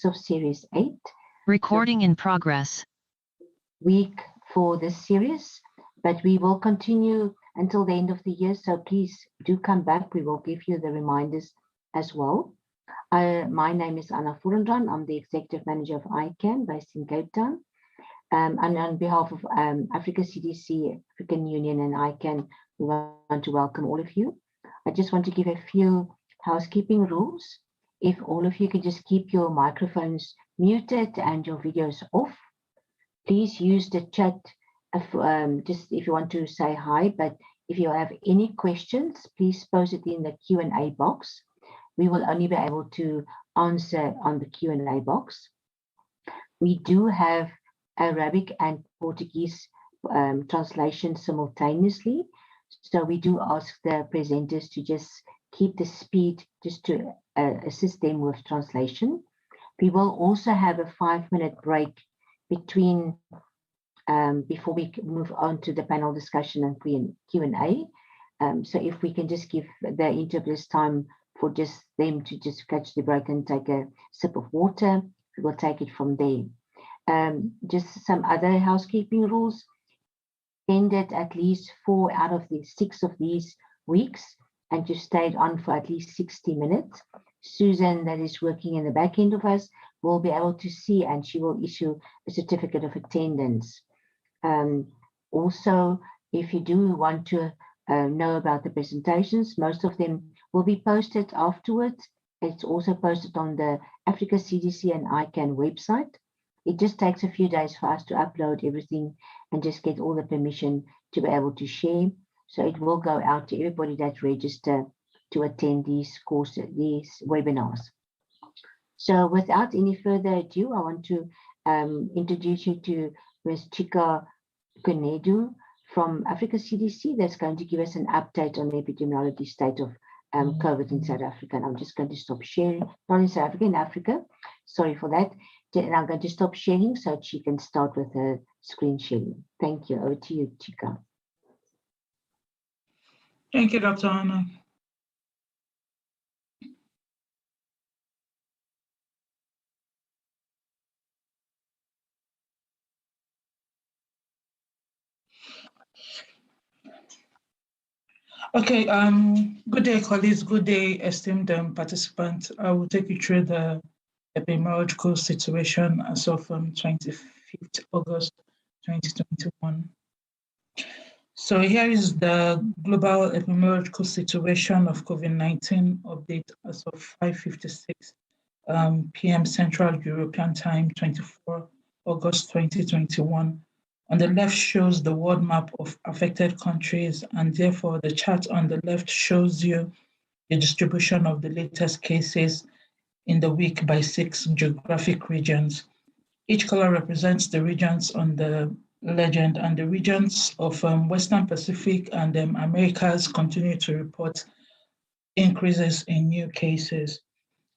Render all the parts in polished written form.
of Series 8. Recording in progress. Week for this series, but we will continue until the end of the year, so please do come back. We will give you the reminders as well. My name is Anna Furendran. I'm the Executive Manager of ICAN based in Cape Town. And on behalf of Africa CDC, African Union and ICAN, we want to welcome all of you. I just want to give a few housekeeping rules. If all of you could just keep your microphones muted and your videos off. Please use the chat just if you want to say hi, but if you have any questions, please post it in the Q&A box. We will only be able to answer on the Q&A box. We do have Arabic and Portuguese translation simultaneously. So we do ask the presenters to just keep the speed just to assist them with translation. We will also have a 5-minute break between before we move on to the panel discussion and Q&A. So if we can just give the interpreters time for just them to just catch the break and take a sip of water, we will take it from there. Just some other housekeeping rules. Ended at least 4 out of the 6 of these weeks, and you stayed on for at least 60 minutes. Susan, that is working in the back end of us, will be able to see, and she will issue a certificate of attendance. Also, if you do want to know about the presentations, most of them will be posted afterwards. It's also posted on the Africa CDC and ICAN website. It just takes a few days for us to upload everything and just get all the permission to be able to share. So it will go out to everybody that register to attend these courses, these webinars. So without any further ado, I want to introduce you to Ms. Chika Kunedu from Africa CDC that's going to give us an update on the epidemiology state of COVID in South Africa. And I'm just going to stop sharing, not in South Africa, in Africa. Sorry for that. And I'm going to stop sharing so she can start with her screen sharing. Thank you. Over to you, Chika. Thank you, Dr. Anna. Okay, good day, colleagues. Good day, esteemed participants. I will take you through the epidemiological situation as of 25th August 2021. So here is the global epidemiological situation of COVID-19 update as of 5:56 p.m. Central European Time, 24 August 2021. On the left shows the world map of affected countries, and therefore the chart on the left shows you the distribution of the latest cases in the week by 6 geographic regions. Each color represents the regions on the legend, and the regions of Western Pacific and Americas continue to report increases in new cases.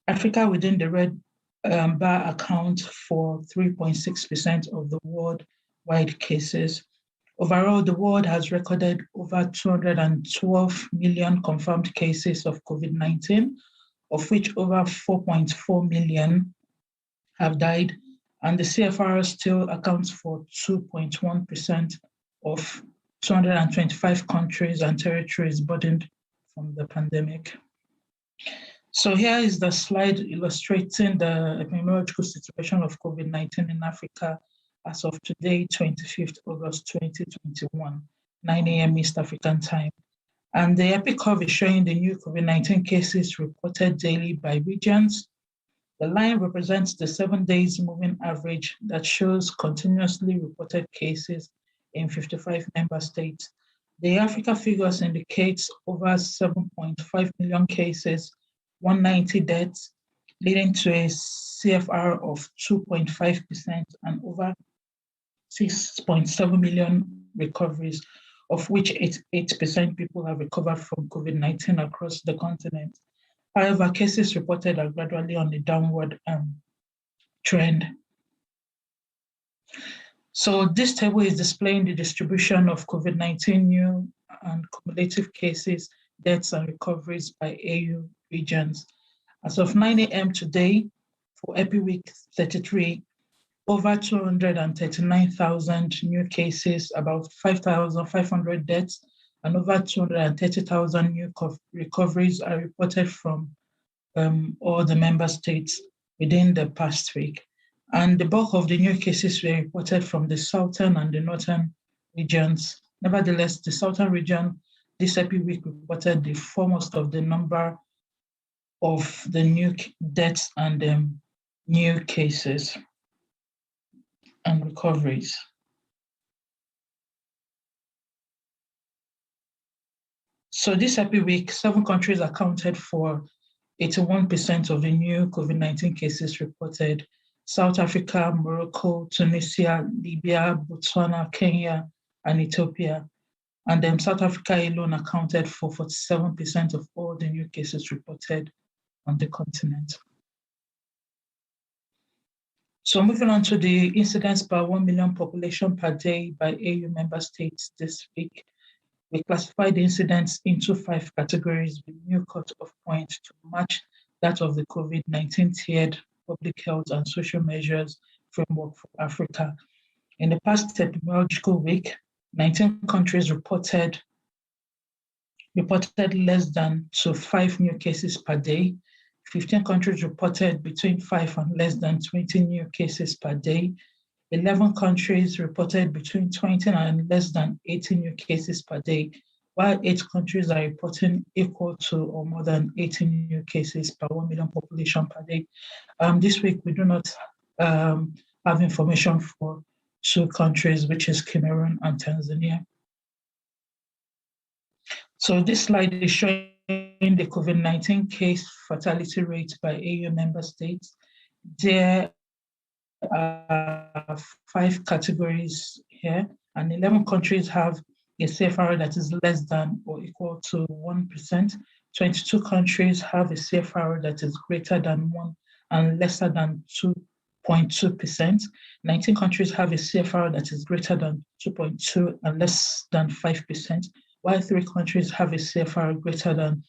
Africa within the red bar accounts for 3.6% of the worldwide cases. Overall, the world has recorded over 212 million confirmed cases of COVID-19, of which over 4.4 million have died, and the CFR still accounts for 2.1% of 225 countries and territories burdened from the pandemic. So here is the slide illustrating the epidemiological situation of COVID-19 in Africa as of today, 25th August 2021, 9 a.m. East African time. And the epic curve is showing the new COVID-19 cases reported daily by regions. The line represents the 7 days moving average that shows continuously reported cases in 55 member states. The Africa figures indicates over 7.5 million cases, 190 deaths, leading to a CFR of 2.5% and over 6.7 million recoveries, of which 88% people have recovered from COVID-19 across the continent. However, cases reported are gradually on a downward trend. So this table is displaying the distribution of COVID-19 new and cumulative cases, deaths, and recoveries by AU regions. As of 9 a.m. today, for Epi Week 33, over 239,000 new cases, about 5,500 deaths, and over 230,000 new recoveries are reported from all the member states within the past week. And the bulk of the new cases were reported from the southern and the northern regions. Nevertheless, the southern region this Epi Week reported the foremost of the number of the new deaths and new cases and recoveries. So this Epi Week, 7 countries accounted for 81% of the new COVID-19 cases reported: South Africa, Morocco, Tunisia, Libya, Botswana, Kenya, and Ethiopia. And then South Africa alone accounted for 47% of all the new cases reported on the continent. So moving on to the incidence per 1 million population per day by AU member states this week, we classified the incidence into 5 categories with new cut-off points to match that of the COVID-19 tiered public health and social measures framework for Africa. In the past epidemiological week, 19 countries reported less than to 5 new cases per day. 15 countries reported between 5 and less than 20 new cases per day. 11 countries reported between 20 and less than 80 new cases per day, while 8 countries are reporting equal to or more than 80 new cases per 1 million population per day. This week, we do not have information for 2 countries, which is Cameroon and Tanzania. So this slide is showing the COVID-19 case fatality rate by AU member states. There are 5 categories here, and 11 countries have a CFR that is less than or equal to 1%. 22 countries have a CFR that is greater than 1 and lesser than 2.2%. 19 countries have a CFR that is greater than 2.2 and less than 5%, while 3 countries have a CFR greater than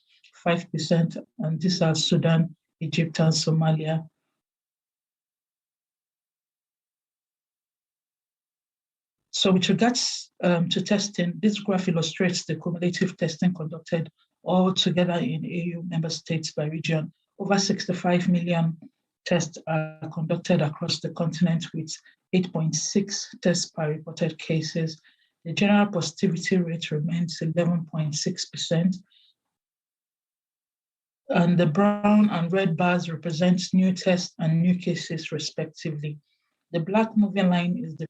5%, and these are Sudan, Egypt, and Somalia. So with regards to testing, this graph illustrates the cumulative testing conducted all together in AU member states by region. Over 65 million tests are conducted across the continent with 8.6 tests per reported cases. The general positivity rate remains 11.6%. And the brown and red bars represent new tests and new cases respectively. The black moving line is the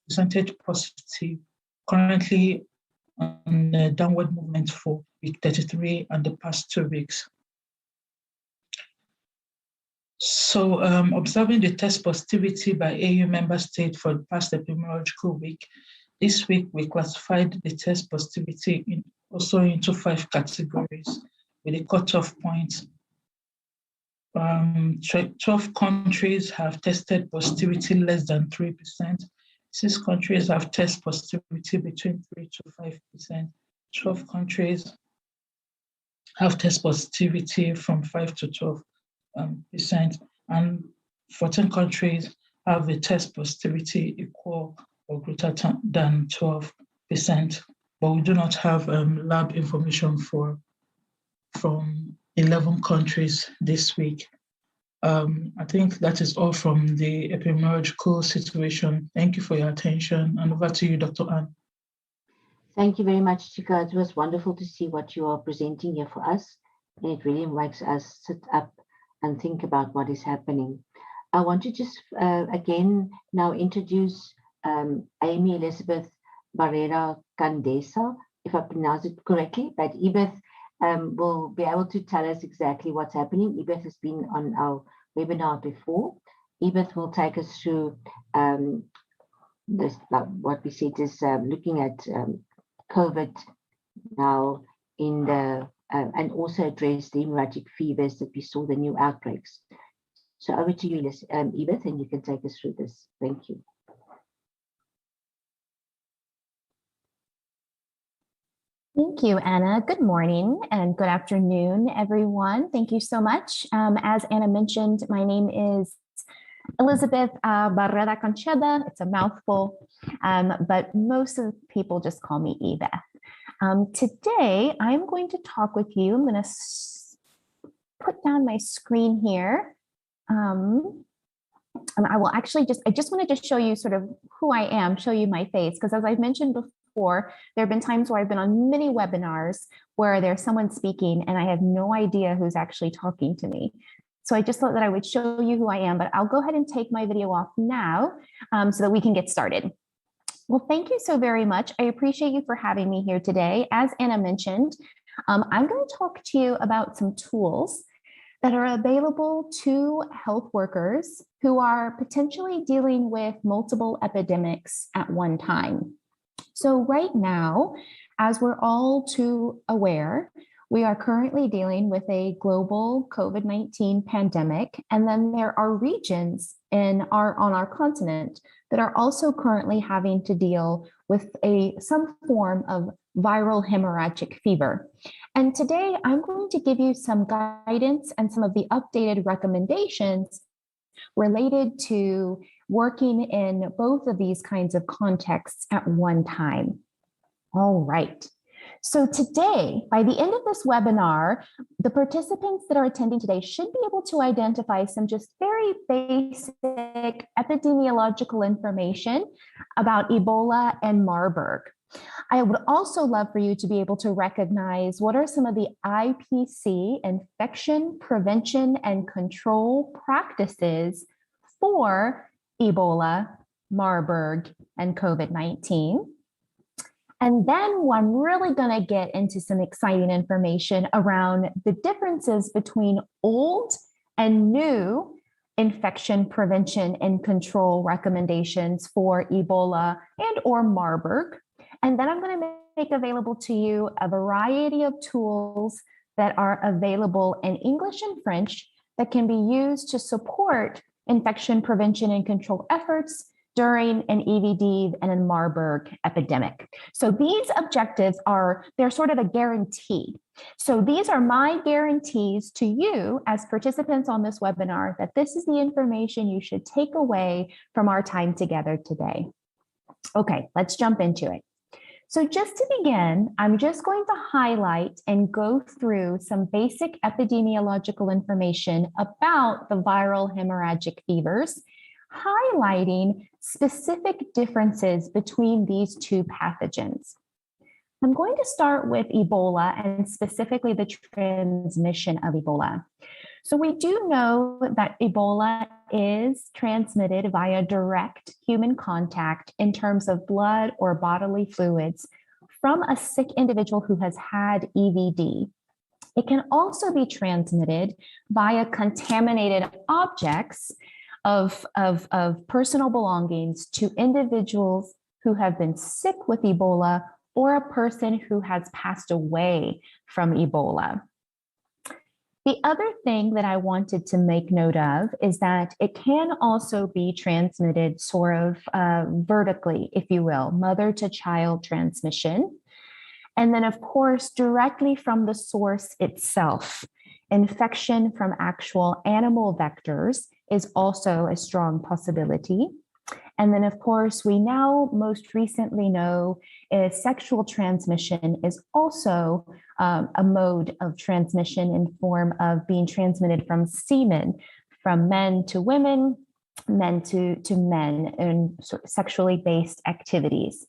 percentage positive, currently on a downward movement for week 33 and the past 2 weeks. So observing the test positivity by AU member state for the past epidemiological week, this week we classified the test positivity also into 5 categories with a cutoff point. 12 countries have tested positivity less than 3%. 6 countries have test positivity between 3 to 5%. 12 countries have test positivity from 5 to 12%, and 14 countries have a test positivity equal or greater than 12%. But we do not have lab information from 11 countries this week. I think that is all from the epidemiological situation. Thank you for your attention, and over to you, Dr. Anne. Thank you very much, Chika. It was wonderful to see what you are presenting here for us, and it really makes us sit up and think about what is happening. I want to just again now introduce Amy Elizabeth Barrera Candesa, if I pronounce it correctly, but Edith will be able to tell us exactly what's happening. Edith has been on our webinar before. Edith will take us through this, what we said is looking at COVID now in the, and also address the hemorrhagic fevers that we saw, the new outbreaks. So over to you, Edith, and you can take us through this. Thank you. Thank you, Anna. Good morning and good afternoon, everyone. Thank you so much. As Anna mentioned, my name is Elizabeth Barrera Concheda. It's a mouthful, but most of the people just call me Ebeth. Today, I'm going to talk with you. I'm going to put down my screen here. And I will actually I just wanted to show you sort of who I am, show you my face, because as I've mentioned before, there have been times where I've been on many webinars where there's someone speaking and I have no idea who's actually talking to me. So I just thought that I would show you who I am, but I'll go ahead and take my video off now so that we can get started. Well, thank you so very much. I appreciate you for having me here today. As Anna mentioned, I'm going to talk to you about some tools that are available to health workers who are potentially dealing with multiple epidemics at one time. So right now, as we're all too aware, we are currently dealing with a global COVID-19 pandemic, and then there are regions on our continent that are also currently having to deal with some form of viral hemorrhagic fever. And today I'm going to give you some guidance and some of the updated recommendations related to working in both of these kinds of contexts at one time. All right. So today, by the end of this webinar, the participants that are attending today should be able to identify some just very basic epidemiological information about Ebola and Marburg. I would also love for you to be able to recognize what are some of the IPC, infection prevention and control practices for Ebola, Marburg, and COVID-19. And then I'm really going to get into some exciting information around the differences between old and new infection prevention and control recommendations for Ebola and or Marburg. And then I'm going to make available to you a variety of tools that are available in English and French that can be used to support infection prevention and control efforts during an EVD and a Marburg epidemic. So these objectives they're sort of a guarantee. So these are my guarantees to you as participants on this webinar that this is the information you should take away from our time together today. Okay, let's jump into it. So just to begin, I'm just going to highlight and go through some basic epidemiological information about the viral hemorrhagic fevers, highlighting specific differences between these two pathogens. I'm going to start with Ebola and specifically the transmission of Ebola. So we do know that Ebola is transmitted via direct human contact in terms of blood or bodily fluids from a sick individual who has had EVD. It can also be transmitted via contaminated objects of personal belongings to individuals who have been sick with Ebola or a person who has passed away from Ebola. The other thing that I wanted to make note of is that it can also be transmitted sort of vertically, if you will, mother to child transmission. And then of course, directly from the source itself. Infection from actual animal vectors is also a strong possibility. And then, of course, we now most recently know sexual transmission is also a mode of transmission in form of being transmitted from semen, from men to women, men to men, in sexually based activities.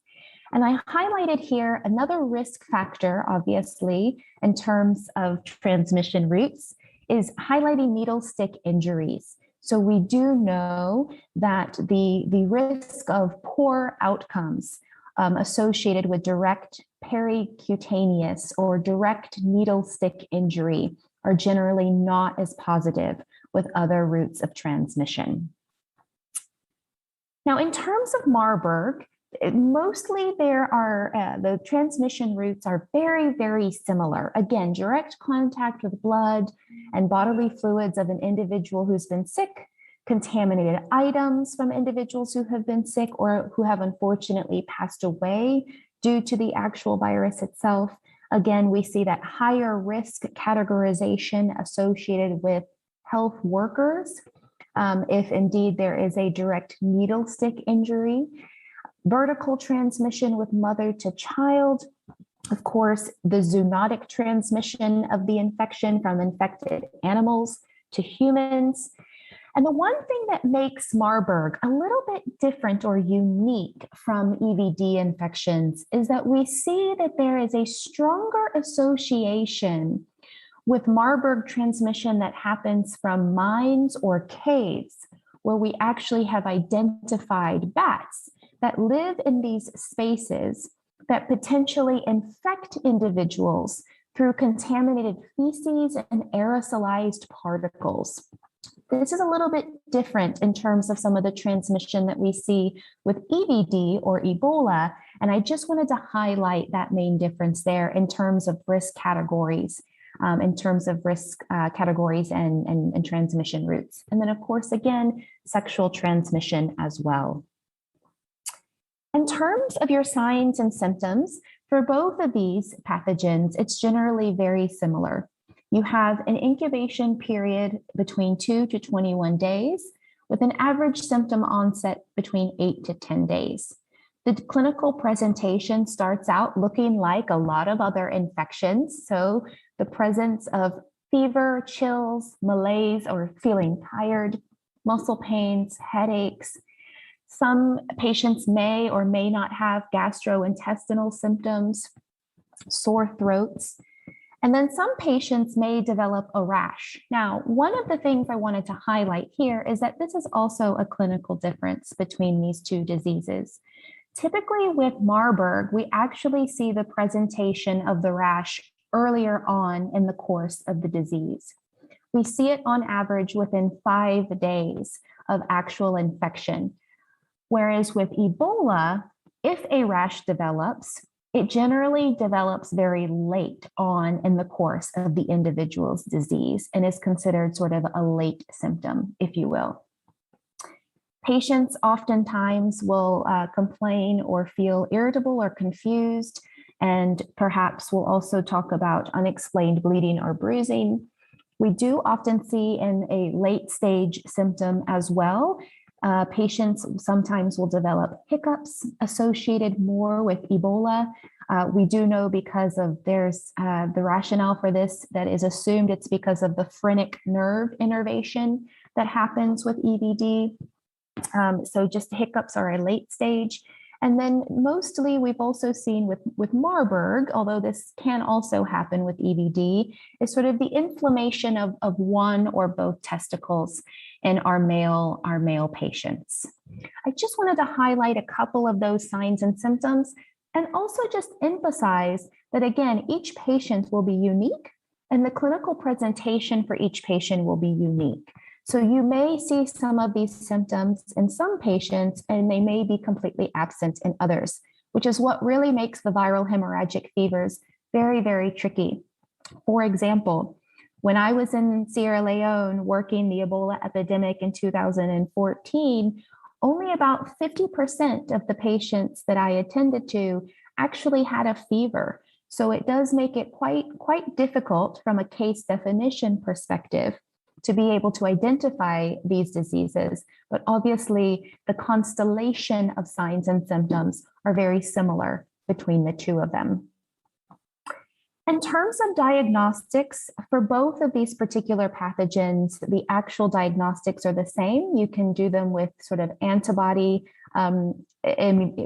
And I highlighted here another risk factor, obviously, in terms of transmission routes, is highlighting needle stick injuries. So we do know that the risk of poor outcomes associated with direct pericutaneous or direct needle stick injury are generally not as positive with other routes of transmission. Now, in terms of Marburg, mostly the transmission routes are very, very similar. Again, direct contact with blood and bodily fluids of an individual who's been sick, contaminated items from individuals who have been sick or who have unfortunately passed away due to the actual virus itself. Again, we see that higher risk categorization associated with health workers if indeed there is a direct needle stick injury, vertical transmission with mother to child, of course, the zoonotic transmission of the infection from infected animals to humans. And the one thing that makes Marburg a little bit different or unique from EVD infections is that we see that there is a stronger association with Marburg transmission that happens from mines or caves, where we actually have identified bats that live in these spaces that potentially infect individuals through contaminated feces and aerosolized particles. This is a little bit different in terms of some of the transmission that we see with EVD or Ebola, and I just wanted to highlight that main difference there in terms of risk categories, and transmission routes. And then, of course, again, sexual transmission as well. In terms of your signs and symptoms, for both of these pathogens, it's generally very similar. You have an incubation period between 2 to 21 days, with an average symptom onset between 8 to 10 days. The clinical presentation starts out looking like a lot of other infections. So the presence of fever, chills, malaise, or feeling tired, muscle pains, headaches. Some patients may or may not have gastrointestinal symptoms, sore throats. And then some patients may develop a rash. Now, one of the things I wanted to highlight here is that this is also a clinical difference between these two diseases. Typically with Marburg, we actually see the presentation of the rash earlier on in the course of the disease. We see it on average within 5 days of actual infection. Whereas with Ebola, if a rash develops, it generally develops very late on in the course of the individual's disease and is considered sort of a late symptom, if you will. Patients oftentimes will complain or feel irritable or confused, and perhaps will also talk about unexplained bleeding or bruising. We do often see in a late stage symptom as well. Patients sometimes will develop hiccups associated more with Ebola. We do know because of there's the rationale for this that is assumed it's because of the phrenic nerve innervation that happens with EVD. So just hiccups are a late stage. And then mostly we've also seen with Marburg, although this can also happen with EVD, is sort of the inflammation of one or both testicles in our male patients. I just wanted to highlight a couple of those signs and symptoms and also just emphasize that, again, each patient will be unique and the clinical presentation for each patient will be unique. So you may see some of these symptoms in some patients and they may be completely absent in others, which is what really makes the viral hemorrhagic fevers very, very tricky. For example, when I was in Sierra Leone working the Ebola epidemic in 2014, only about 50% of the patients that I attended to actually had a fever. So it does make it quite difficult from a case definition perspective to be able to identify these diseases, but obviously the constellation of signs and symptoms are very similar between the two of them. In terms of diagnostics, for both of these particular pathogens, the actual diagnostics are the same. You can do them with sort of antibody enzyme-linked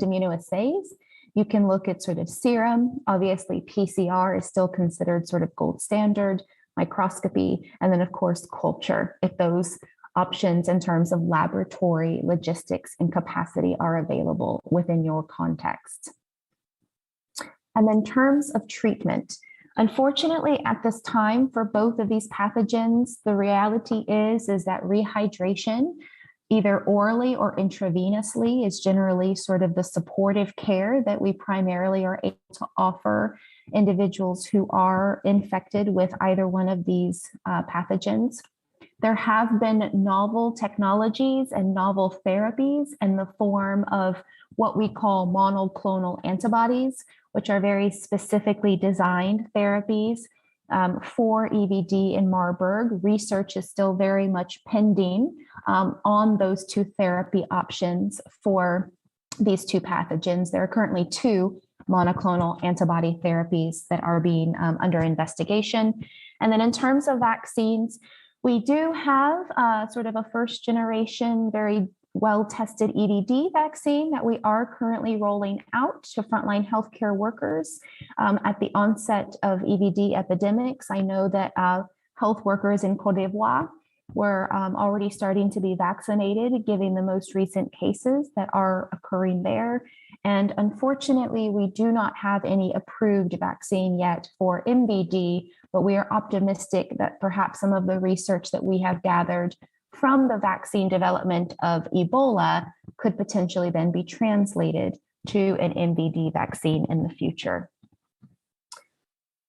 immunoassays. You can look at sort of serum. Obviously, PCR is still considered sort of gold standard, microscopy, and then of course, culture, if those options in terms of laboratory, logistics, and capacity are available within your context. And then in terms of treatment, unfortunately, at this time for both of these pathogens, the reality is that rehydration, either orally or intravenously, is generally sort of the supportive care that we primarily are able to offer individuals who are infected with either one of these pathogens. There have been novel technologies and novel therapies in the form of what we call monoclonal antibodies, which are very specifically designed therapies for EVD in Marburg. Research is still very much pending on those two therapy options for these two pathogens. There are currently two monoclonal antibody therapies that are being under investigation. And then in terms of vaccines, we do have sort of a first generation, very well-tested EVD vaccine that we are currently rolling out to frontline healthcare workers at the onset of EVD epidemics. I know that health workers in Côte d'Ivoire were already starting to be vaccinated, given the most recent cases that are occurring there. And unfortunately, we do not have any approved vaccine yet for MBD, but we are optimistic that perhaps some of the research that we have gathered from the vaccine development of Ebola could potentially then be translated to an MBD vaccine in the future.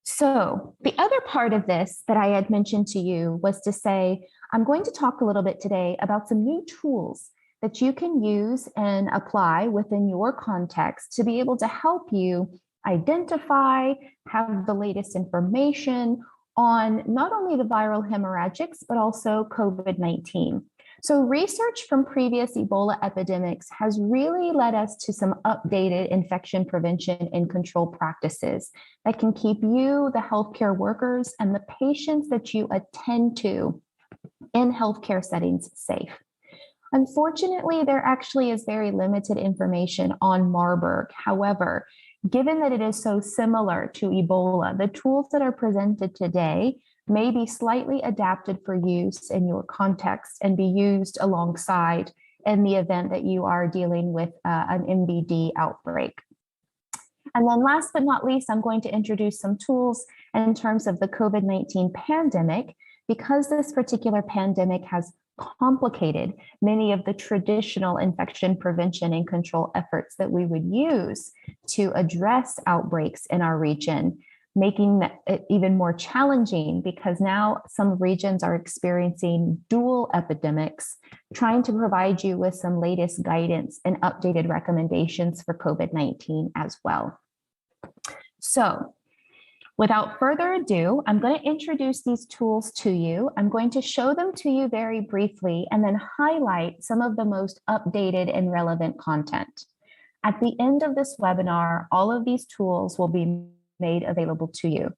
So the other part of this that I had mentioned to you was to say, I'm going to talk a little bit today about some new tools that you can use and apply within your context to be able to help you identify, have the latest information on not only the viral hemorrhagics, but also COVID-19. So research from previous Ebola epidemics has really led us to some updated infection prevention and control practices that can keep you, the healthcare workers, and the patients that you attend to in healthcare settings safe. Unfortunately, there actually is very limited information on Marburg. However, given that it is so similar to Ebola, the tools that are presented today may be slightly adapted for use in your context and be used alongside in the event that you are dealing with an MBD outbreak. And then last but not least, I'm going to introduce some tools in terms of the COVID-19 pandemic, because this particular pandemic has complicated many of the traditional infection prevention and control efforts that we would use to address outbreaks in our region, making it even more challenging because now some regions are experiencing dual epidemics, trying to provide you with some latest guidance and updated recommendations for COVID-19 as well. So, without further ado, I'm going to introduce these tools to you. I'm going to show them to you very briefly and then highlight some of the most updated and relevant content. At the end of this webinar, all of these tools will be made available to you.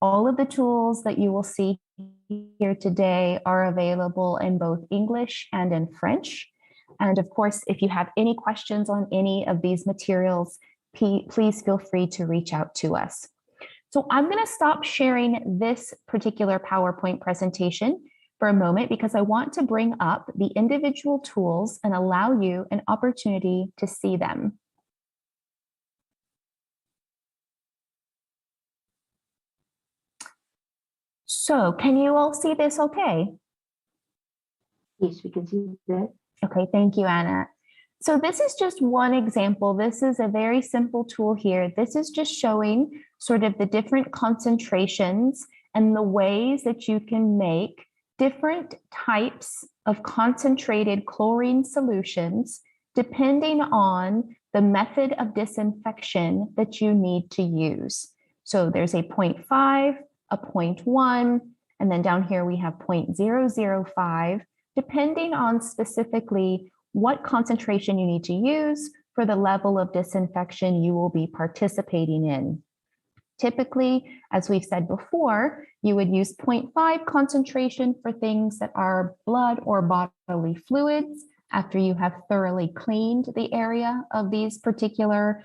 All of the tools that you will see here today are available in both English and in French. And of course, if you have any questions on any of these materials, please feel free to reach out to us. So I'm going to stop sharing this particular PowerPoint presentation for a moment because I want to bring up the individual tools and allow you an opportunity to see them. So can you all see this okay? Yes, we can see that. Okay, thank you, Anna. So this is just one example. This is a very simple tool here. This is just showing sort of the different concentrations and the ways that you can make different types of concentrated chlorine solutions depending on the method of disinfection that you need to use. So there's a 0.5, a 0.1, and then down here we have 0.005, depending on specifically what concentration you need to use for the level of disinfection you will be participating in. Typically, as we've said before, you would use 0.5 concentration for things that are blood or bodily fluids after you have thoroughly cleaned the area of these particular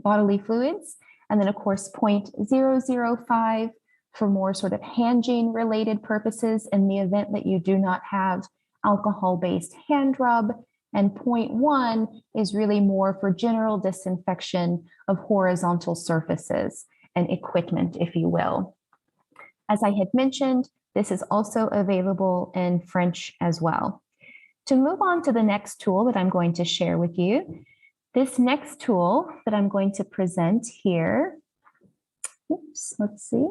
bodily fluids. And then of course, 0.005 for more sort of hygiene related purposes in the event that you do not have alcohol-based hand rub, and 0.1 is really more for general disinfection of horizontal surfaces and equipment, if you will. As I had mentioned, this is also available in French as well. To move on to the next tool that I'm going to share with you, this next tool that I'm going to present here, oops, let's see.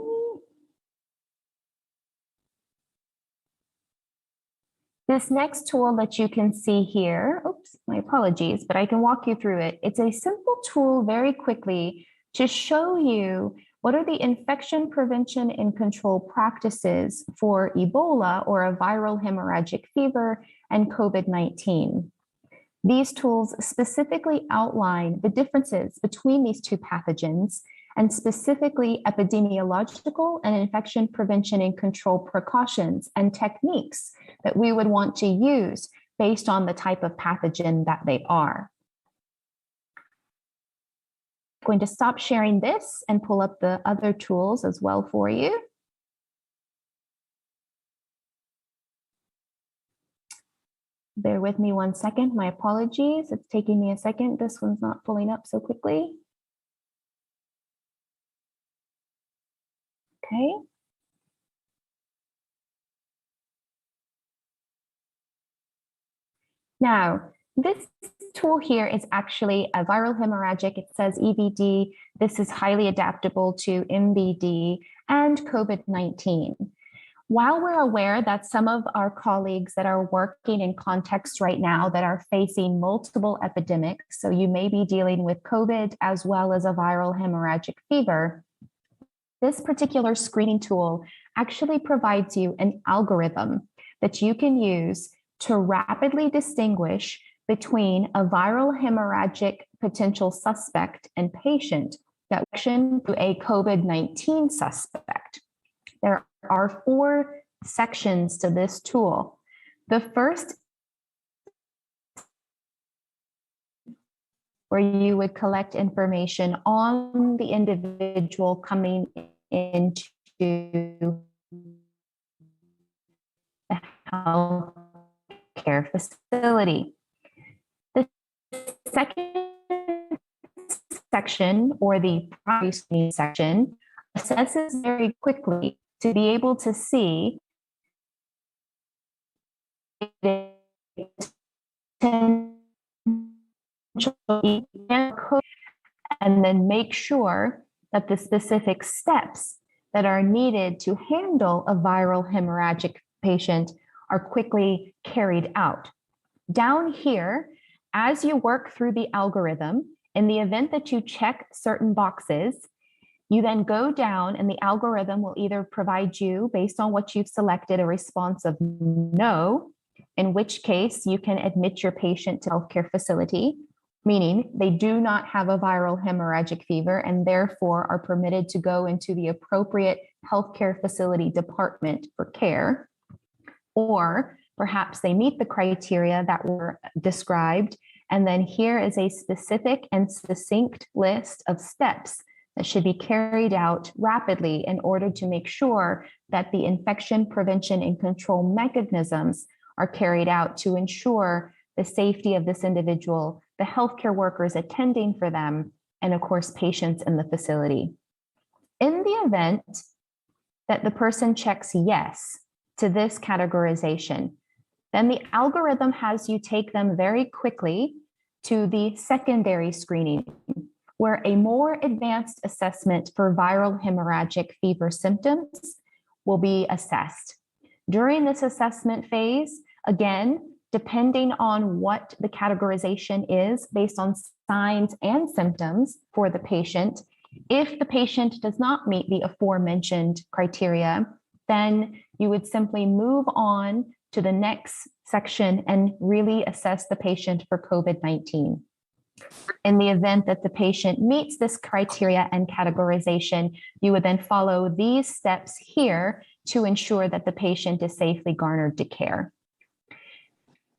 This next tool that you can see here, oops, my apologies, but I can walk you through it. It's a simple tool very quickly to show you what are the infection prevention and control practices for Ebola or a viral hemorrhagic fever and COVID-19? These tools specifically outline the differences between these two pathogens and specifically epidemiological and infection prevention and control precautions and techniques that we would want to use based on the type of pathogen that they are. I'm going to stop sharing this and pull up the other tools as well for you. Bear with me 1 second. My apologies. It's taking me a second. This one's not pulling up so quickly. Okay. Now, this tool here is actually a viral hemorrhagic. It says EVD. This is highly adaptable to MVD and COVID-19. While we're aware that some of our colleagues that are working in contexts right now that are facing multiple epidemics, so you may be dealing with COVID as well as a viral hemorrhagic fever, this particular screening tool actually provides you an algorithm that you can use to rapidly distinguish between a viral hemorrhagic potential suspect and patient that to a COVID-19 suspect. There are 4 sections to this tool. The first, where you would collect information on the individual coming into the healthcare facility. The second section, or the primary screening section, assesses very quickly to be able to see and then make sure that the specific steps that are needed to handle a viral hemorrhagic patient are quickly carried out. Down here, as you work through the algorithm, in the event that you check certain boxes, you then go down and the algorithm will either provide you, based on what you've selected, a response of no, in which case you can admit your patient to healthcare facility, meaning they do not have a viral hemorrhagic fever and therefore are permitted to go into the appropriate healthcare facility department for care. Or perhaps they meet the criteria that were described, and then here is a specific and succinct list of steps that should be carried out rapidly in order to make sure that the infection prevention and control mechanisms are carried out to ensure the safety of this individual, the healthcare workers attending for them, and of course, patients in the facility. In the event that the person checks yes to this categorization, then the algorithm has you take them very quickly to the secondary screening, where a more advanced assessment for viral hemorrhagic fever symptoms will be assessed. During this assessment phase, again, depending on what the categorization is based on signs and symptoms for the patient, if the patient does not meet the aforementioned criteria, then you would simply move on to the next section and really assess the patient for COVID-19. In the event that the patient meets this criteria and categorization, you would then follow these steps here to ensure that the patient is safely garnered to care.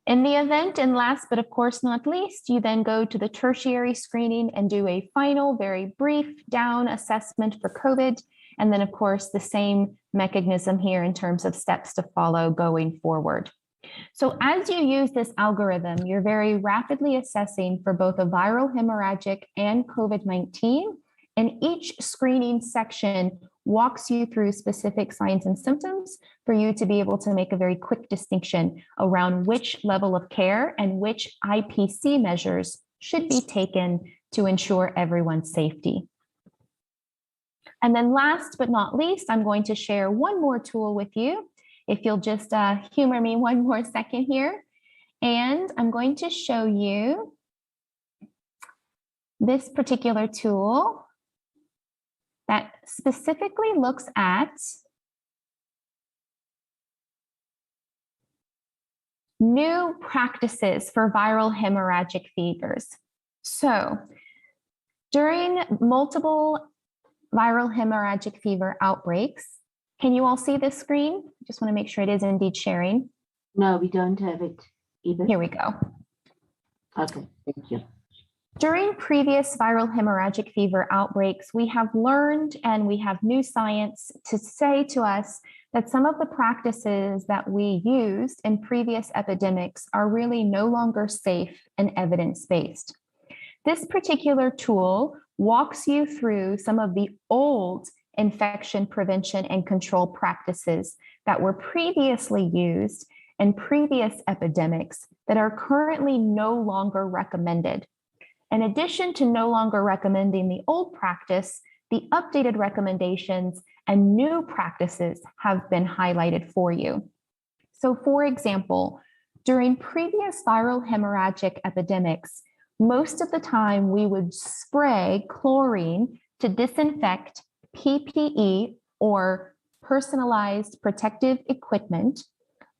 In the event, and last but of course not least, you then go to the tertiary screening and do a final, very brief down assessment for COVID. And then of course, the same mechanism here in terms of steps to follow going forward. So as you use this algorithm, you're very rapidly assessing for both a viral hemorrhagic and COVID-19, and each screening section walks you through specific signs and symptoms for you to be able to make a very quick distinction around which level of care and which IPC measures should be taken to ensure everyone's safety. And then last but not least, I'm going to share one more tool with you. If you'll just humor me one more second here. And I'm going to show you this particular tool that specifically looks at new practices for viral hemorrhagic fevers. So during multiple viral hemorrhagic fever outbreaks, can you all see this screen? Just want to make sure it is indeed sharing. No, we don't have it either. Here we go. Okay, thank you. During previous viral hemorrhagic fever outbreaks, we have learned and we have new science to say to us that some of the practices that we used in previous epidemics are really no longer safe and evidence-based. This particular tool walks you through some of the old infection prevention and control practices that were previously used in previous epidemics that are currently no longer recommended. In addition to no longer recommending the old practice, the updated recommendations and new practices have been highlighted for you. So for example, during previous viral hemorrhagic epidemics, most of the time we would spray chlorine to disinfect PPE or personalized protective equipment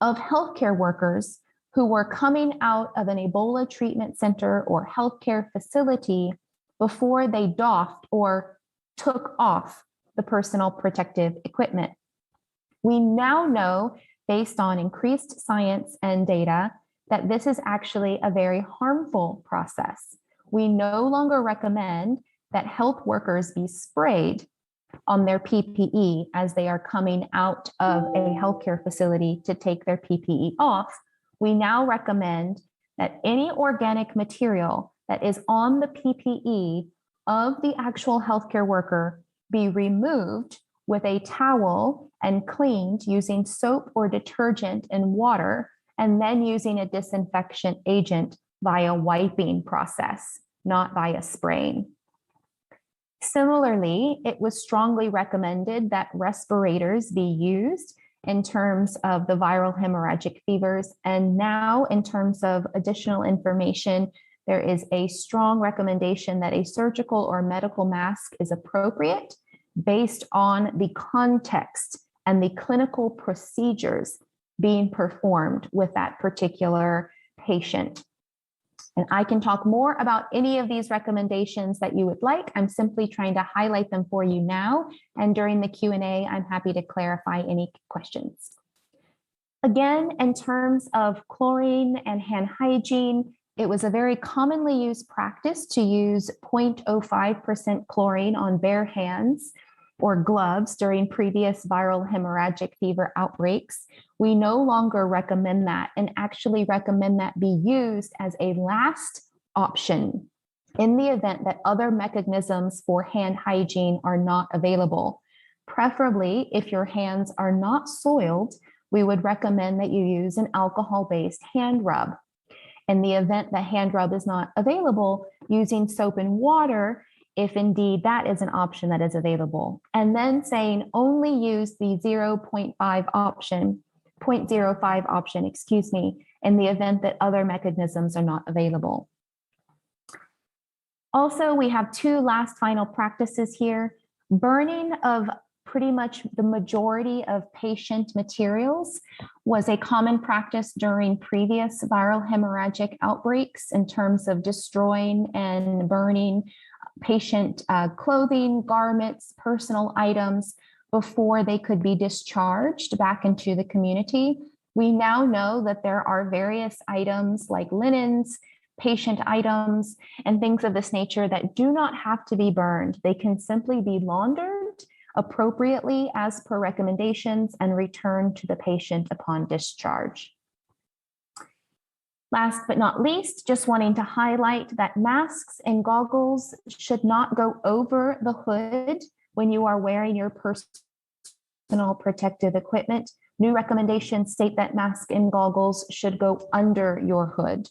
of healthcare workers who were coming out of an Ebola treatment center or healthcare facility before they doffed or took off the personal protective equipment. We now know, based on increased science and data, that this is actually a very harmful process. We no longer recommend that health workers be sprayed on their PPE as they are coming out of a healthcare facility to take their PPE off. We now recommend that any organic material that is on the PPE of the actual healthcare worker be removed with a towel and cleaned using soap or detergent and water, and then using a disinfection agent via wiping process, not via spraying. Similarly, it was strongly recommended that respirators be used in terms of the viral hemorrhagic fevers. And now, in terms of additional information, there is a strong recommendation that a surgical or medical mask is appropriate based on the context and the clinical procedures being performed with that particular patient. And I can talk more about any of these recommendations that you would like. I'm simply trying to highlight them for you now. And during the Q&A, I'm happy to clarify any questions. Again, in terms of chlorine and hand hygiene, it was a very commonly used practice to use 0.05% chlorine on bare hands or gloves during previous viral hemorrhagic fever outbreaks. We no longer recommend that and actually recommend that be used as a last option in the event that other mechanisms for hand hygiene are not available. Preferably, if your hands are not soiled, we would recommend that you use an alcohol-based hand rub. In the event that hand rub is not available, using soap and water, if indeed that is an option that is available. And then saying only use the 0.05 option, in the event that other mechanisms are not available. Also, we have two last final practices here. Burning of pretty much the majority of patient materials was a common practice during previous viral hemorrhagic outbreaks in terms of destroying and burning patient clothing, garments, personal items before they could be discharged back into the community. We now know that there are various items like linens, patient items, and things of this nature that do not have to be burned. They can simply be laundered appropriately as per recommendations and returned to the patient upon discharge. Last but not least, just wanting to highlight that masks and goggles should not go over the hood when you are wearing your personal protective equipment. New recommendations state that masks and goggles should go under your hood.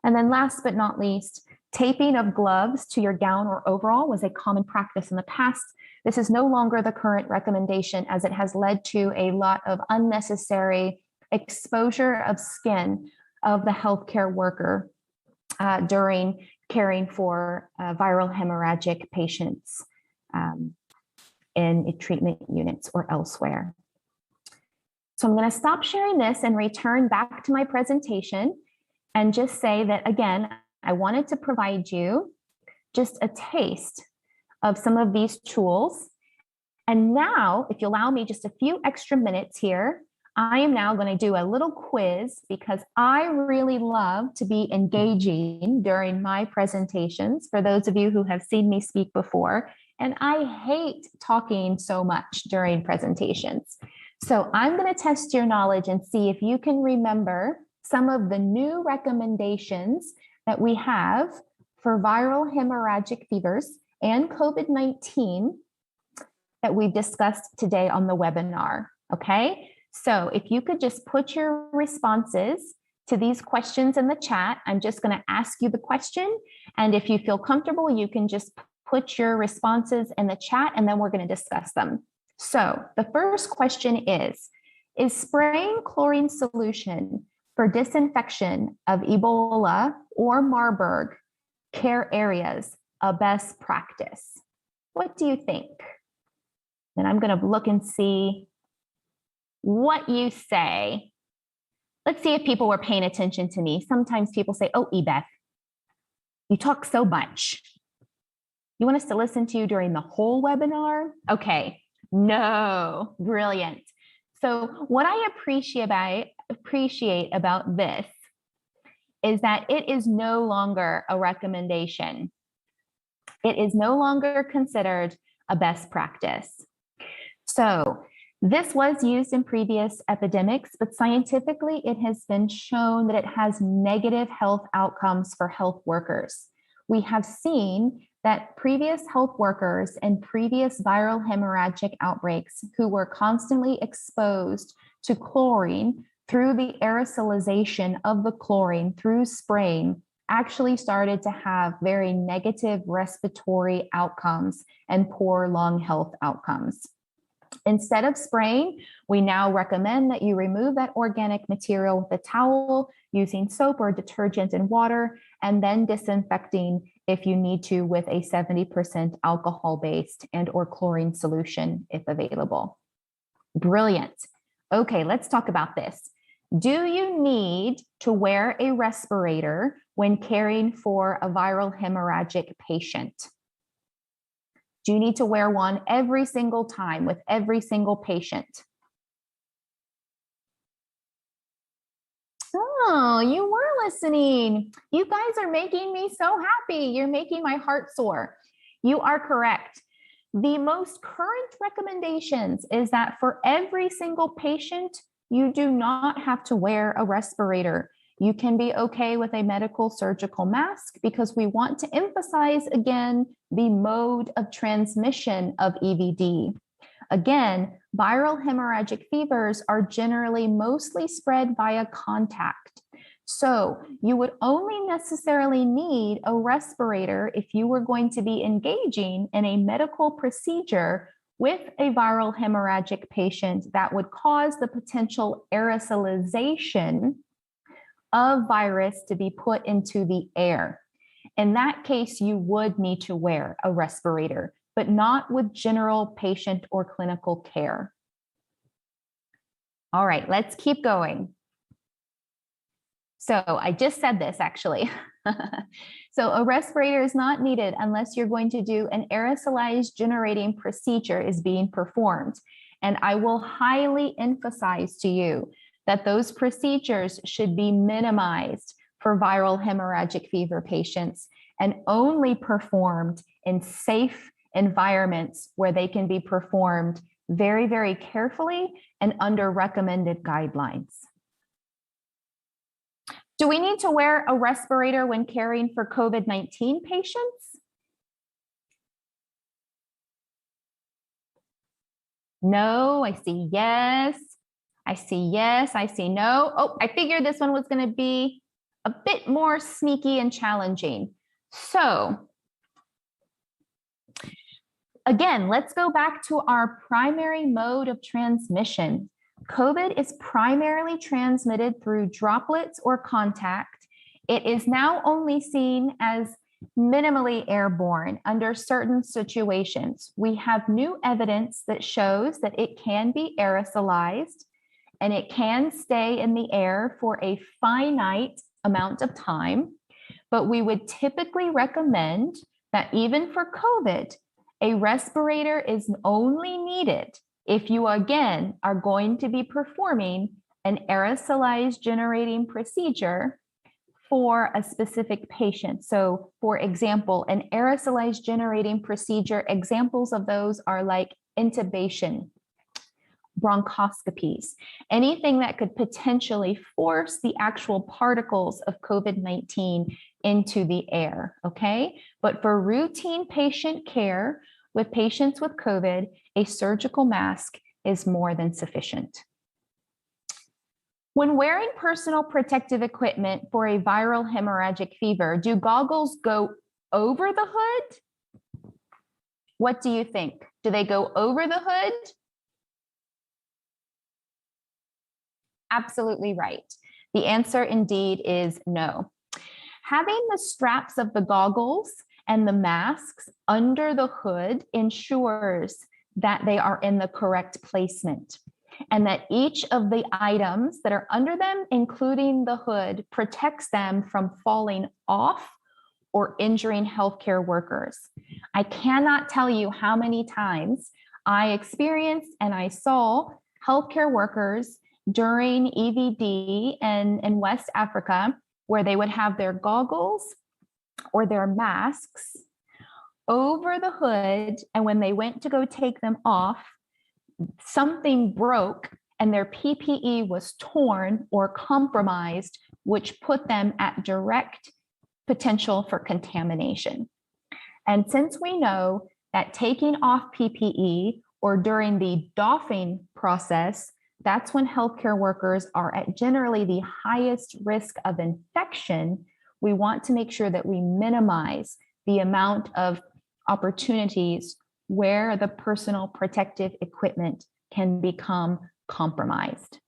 And then last but not least, taping of gloves to your gown or overall was a common practice in the past. This is no longer the current recommendation, as it has led to a lot of unnecessary exposure of skin of the healthcare worker during caring for viral hemorrhagic patients. in treatment units or elsewhere. So I'm going to stop sharing this and return back to my presentation and just say that, again, I wanted to provide you just a taste of some of these tools. And now, if you allow me just a few extra minutes here, I am now going to do a little quiz because I really love to be engaging during my presentations for those of you who have seen me speak before. And I hate talking so much during presentations. So I'm going to test your knowledge and see if you can remember some of the new recommendations that we have for viral hemorrhagic fevers and COVID-19 that we've discussed today on the webinar, okay? So if you could just put your responses to these questions in the chat, I'm just going to ask you the question. And if you feel comfortable, you can just put your responses in the chat and then we're going to discuss them. So the first question is spraying chlorine solution for disinfection of Ebola or Marburg care areas a best practice? What do you think? And I'm going to look and see what you say. Let's see if people were paying attention to me. Sometimes people say, oh, Ebeth, you talk so much. You want us to listen to you during the whole webinar? Okay, no, brilliant. So what I appreciate about this is that it is no longer a recommendation. It is no longer considered a best practice. So this was used in previous epidemics, but scientifically it has been shown that it has negative health outcomes for health workers. We have seen that previous health workers and previous viral hemorrhagic outbreaks who were constantly exposed to chlorine through the aerosolization of the chlorine through spraying actually started to have very negative respiratory outcomes and poor lung health outcomes. Instead of spraying, we now recommend that you remove that organic material with a towel using soap or detergent and water, and then disinfecting if you need to with a 70% alcohol-based and or chlorine solution if available. Brilliant. Okay, let's talk about this. Do you need to wear a respirator when caring for a viral hemorrhagic patient? Do you need to wear one every single time with every single patient? Oh, you were listening. You guys are making me so happy. You're making my heart soar. You are correct. The most current recommendations is that for every single patient, you do not have to wear a respirator. You can be okay with a medical surgical mask because we want to emphasize again the mode of transmission of EVD. Again, viral hemorrhagic fevers are generally mostly spread via contact. So you would only necessarily need a respirator if you were going to be engaging in a medical procedure with a viral hemorrhagic patient that would cause the potential aerosolization of virus to be put into the air. In that case, you would need to wear a respirator, but not with general patient or clinical care. All right, let's keep going. So I just said this actually. So a respirator is not needed unless you're going to do an aerosolized generating procedure is being performed. And I will highly emphasize to you that those procedures should be minimized for viral hemorrhagic fever patients and only performed in safe environments where they can be performed very, very carefully and under recommended guidelines. Do we need to wear a respirator when caring for COVID-19 patients? No, I see yes. I see yes, I see no. Oh, I figured this one was going to be a bit more sneaky and challenging. So again, let's go back to our primary mode of transmission. COVID is primarily transmitted through droplets or contact. It is now only seen as minimally airborne under certain situations. We have new evidence that shows that it can be aerosolized and it can stay in the air for a finite amount of time. But we would typically recommend that even for COVID, a respirator is only needed if you, again, are going to be performing an aerosolized generating procedure for a specific patient. So, for example, an aerosolized generating procedure, examples of those are like intubation, bronchoscopies, anything that could potentially force the actual particles of COVID-19 into the air, okay? But for routine patient care with patients with COVID, a surgical mask is more than sufficient. When wearing personal protective equipment for a viral hemorrhagic fever, do goggles go over the hood? What do you think? Do they go over the hood? Absolutely right. The answer indeed is no. Having the straps of the goggles and the masks under the hood ensures that they are in the correct placement and that each of the items that are under them, including the hood, protects them from falling off or injuring healthcare workers. I cannot tell you how many times I experienced and I saw healthcare workers during EVD and in West Africa, where they would have their goggles or their masks over the hood, and when they went to go take them off, something broke and their PPE was torn or compromised, which put them at direct potential for contamination. And since we know that taking off PPE or during the doffing process, that's when healthcare workers are at generally the highest risk of infection, we want to make sure that we minimize the amount of opportunities where the personal protective equipment can become compromised.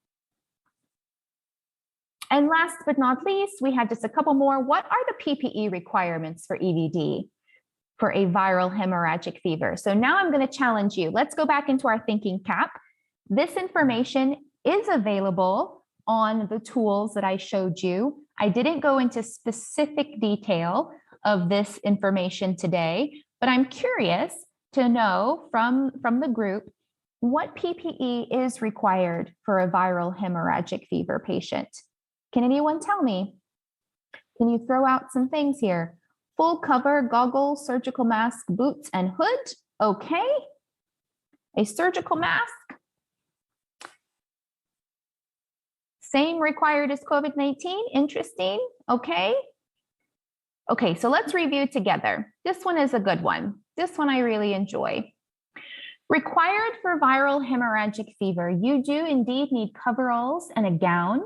And last but not least, we had just a couple more. What are the PPE requirements for EVD for a viral hemorrhagic fever? So now I'm going to challenge you. Let's go back into our thinking cap. This information is available on the tools that I showed you. I didn't go into specific detail of this information today, but I'm curious to know from the group what PPE is required for a viral hemorrhagic fever patient. Can anyone tell me? Can you throw out some things here? Full cover, goggles, surgical mask, boots, and hood. Okay. A surgical mask. Same required as COVID-19. Interesting. Okay. Okay, so let's review together. This one is a good one. This one I really enjoy. Required for viral hemorrhagic fever, you do indeed need coveralls and a gown.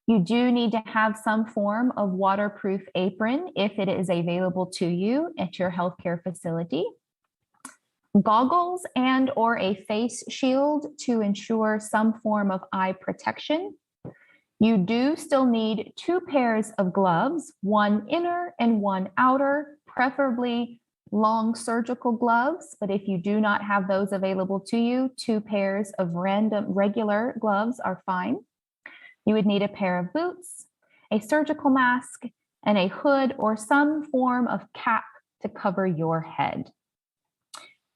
You do need to have some form of waterproof apron if it is available to you at your healthcare facility. Goggles and or a face shield to ensure some form of eye protection. You do still need 2 pairs of gloves, one inner and one outer, preferably long surgical gloves. But if you do not have those available to you, 2 pairs of regular gloves are fine. You would need a pair of boots, a surgical mask, and a hood or some form of cap to cover your head.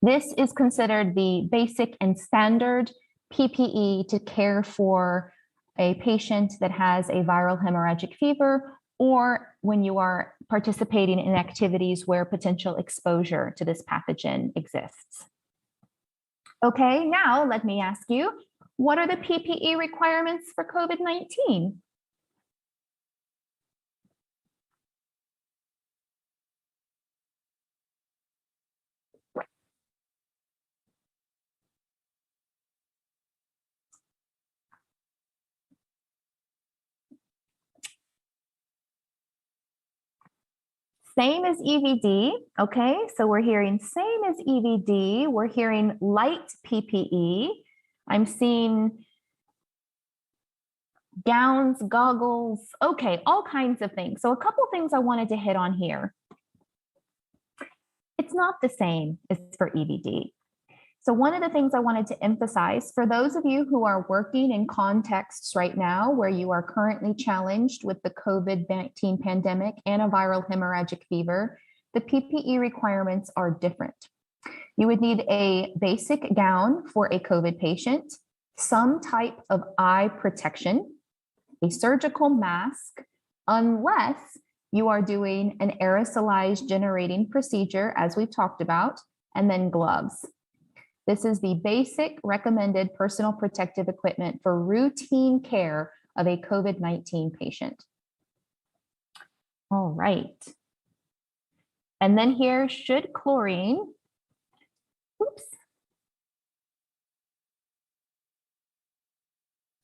This is considered the basic and standard PPE to care for a patient that has a viral hemorrhagic fever, or when you are participating in activities where potential exposure to this pathogen exists. Okay, now let me ask you, what are the PPE requirements for COVID-19? Same as EVD, okay? So we're hearing same as EVD. We're hearing light PPE. I'm seeing gowns, goggles, okay, all kinds of things. So a couple things I wanted to hit on here. it's not the same as for EBD. So one of the things I wanted to emphasize for those of you who are working in contexts right now where you are currently challenged with the COVID-19 pandemic and a viral hemorrhagic fever, the PPE requirements are different. You would need a basic gown for a COVID patient, some type of eye protection, a surgical mask, unless you are doing an aerosolized generating procedure, as we've talked about, and then gloves. This is the basic recommended personal protective equipment for routine care of a COVID-19 patient. All right. And then here, should chlorine, oops.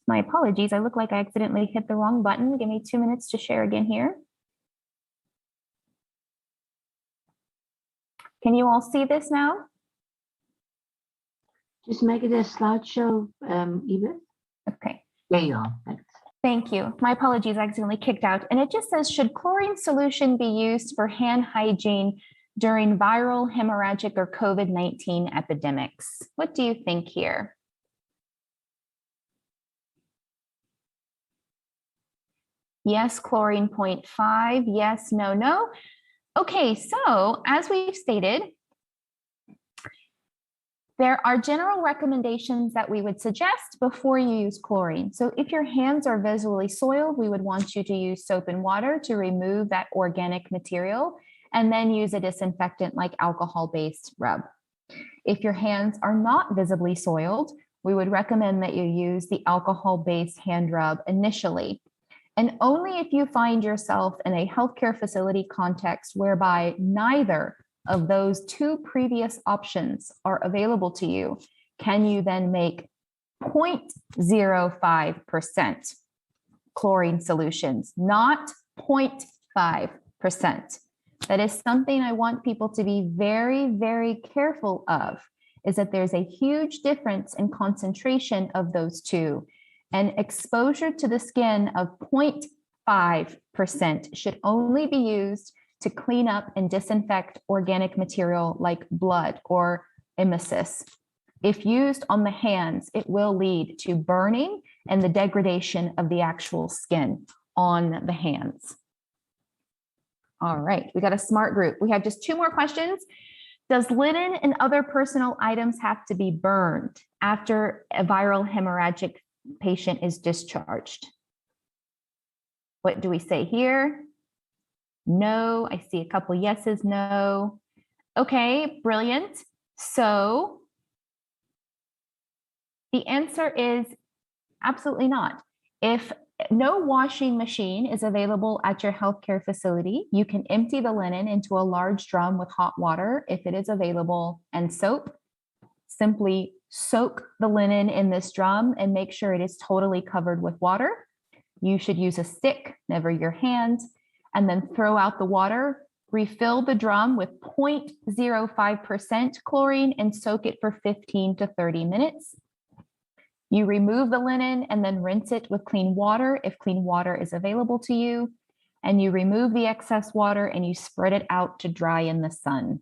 My apologies, I look like I accidentally hit the wrong button. Give me 2 minutes to share again here. Can you all see this now? Just make it a slideshow, Eva. Okay. There you are. Thanks. Thank you. My apologies, I accidentally kicked out. And it just says, should chlorine solution be used for hand hygiene during viral, hemorrhagic, or COVID-19 epidemics? What do you think here? Yes, chlorine 0.5. Yes, no, no. Okay, so as we've stated, there are general recommendations that we would suggest before you use chlorine. So if your hands are visually soiled, we would want you to use soap and water to remove that organic material, and then use a disinfectant like alcohol-based rub. If your hands are not visibly soiled, we would recommend that you use the alcohol-based hand rub initially. And only if you find yourself in a healthcare facility context whereby neither of those two previous options are available to you, can you then make 0.05% chlorine solutions, not 0.5%. That is something I want people to be very, very careful of, is that there's a huge difference in concentration of those two. And exposure to the skin of 0.5% should only be used to clean up and disinfect organic material like blood or emesis. If used on the hands, it will lead to burning and the degradation of the actual skin on the hands. All right, we got a smart group. We have just 2 more questions. Does linen and other personal items have to be burned after a viral hemorrhagic patient is discharged? What do we say here? No, I see a couple yeses, no. Okay, brilliant. So the answer is absolutely not. If no washing machine is available at your healthcare facility, you can empty the linen into a large drum with hot water if it is available, and soap. Simply soak the linen in this drum and make sure it is totally covered with water. You should use a stick, never your hand, and then throw out the water. Refill the drum with 0.05% chlorine and soak it for 15 to 30 minutes. You remove the linen and then rinse it with clean water if clean water is available to you. And you remove the excess water and you spread it out to dry in the sun.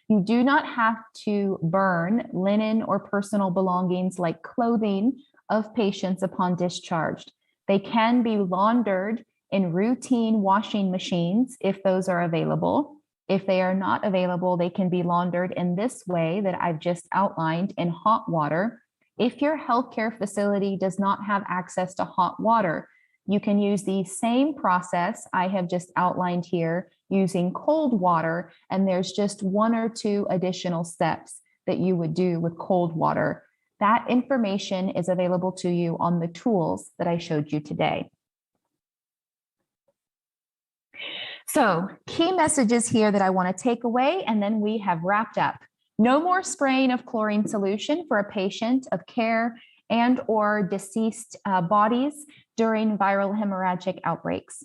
You do not have to burn linen or personal belongings like clothing of patients upon discharge. They can be laundered in routine washing machines if those are available. If they are not available, they can be laundered in this way that I've just outlined in hot water. If your healthcare facility does not have access to hot water, you can use the same process I have just outlined here using cold water, and there's just 1 or 2 additional steps that you would do with cold water. That information is available to you on the tools that I showed you today. So, key messages here that I want to take away, and then we have wrapped up. No more spraying of chlorine solution for a patient of care and or deceased bodies during viral hemorrhagic outbreaks.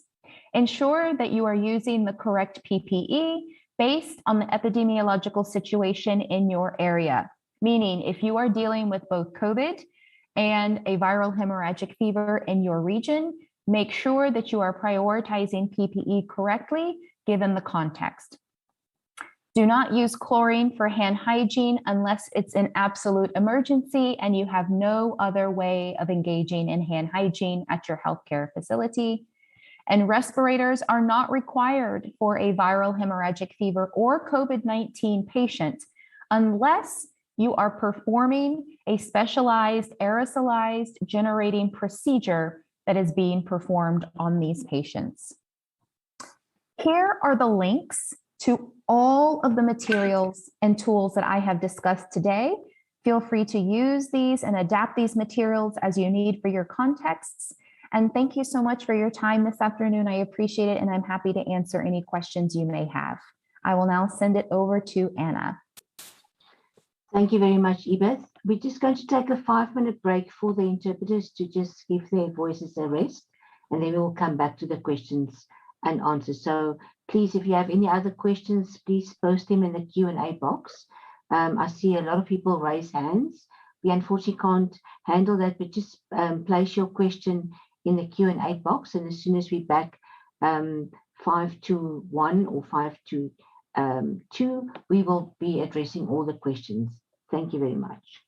Ensure that you are using the correct PPE based on the epidemiological situation in your area. Meaning, if you are dealing with both COVID and a viral hemorrhagic fever in your region, make sure that you are prioritizing PPE correctly given the context. Do not use chlorine for hand hygiene unless it's an absolute emergency and you have no other way of engaging in hand hygiene at your healthcare facility. And respirators are not required for a viral hemorrhagic fever or COVID-19 patient unless you are performing a specialized aerosolized generating procedure that is being performed on these patients. Here are the links to all of the materials and tools that I have discussed today. Feel free to use these and adapt these materials as you need for your contexts. And thank you so much for your time this afternoon. I appreciate it, and I'm happy to answer any questions you may have. I will now send it over to Anna. Thank you very much, Ebeth. We're just going to take a 5-minute break for the interpreters to just give their voices a rest, and then we will come back to the questions and answers. So please, if you have any other questions, please post them in the Q&A box. I see a lot of people raise hands. We unfortunately can't handle that, but just place your question in the Q&A box, and as soon as we're back 5 to 1 or 5 to 2, we will be addressing all the questions. Thank you very much.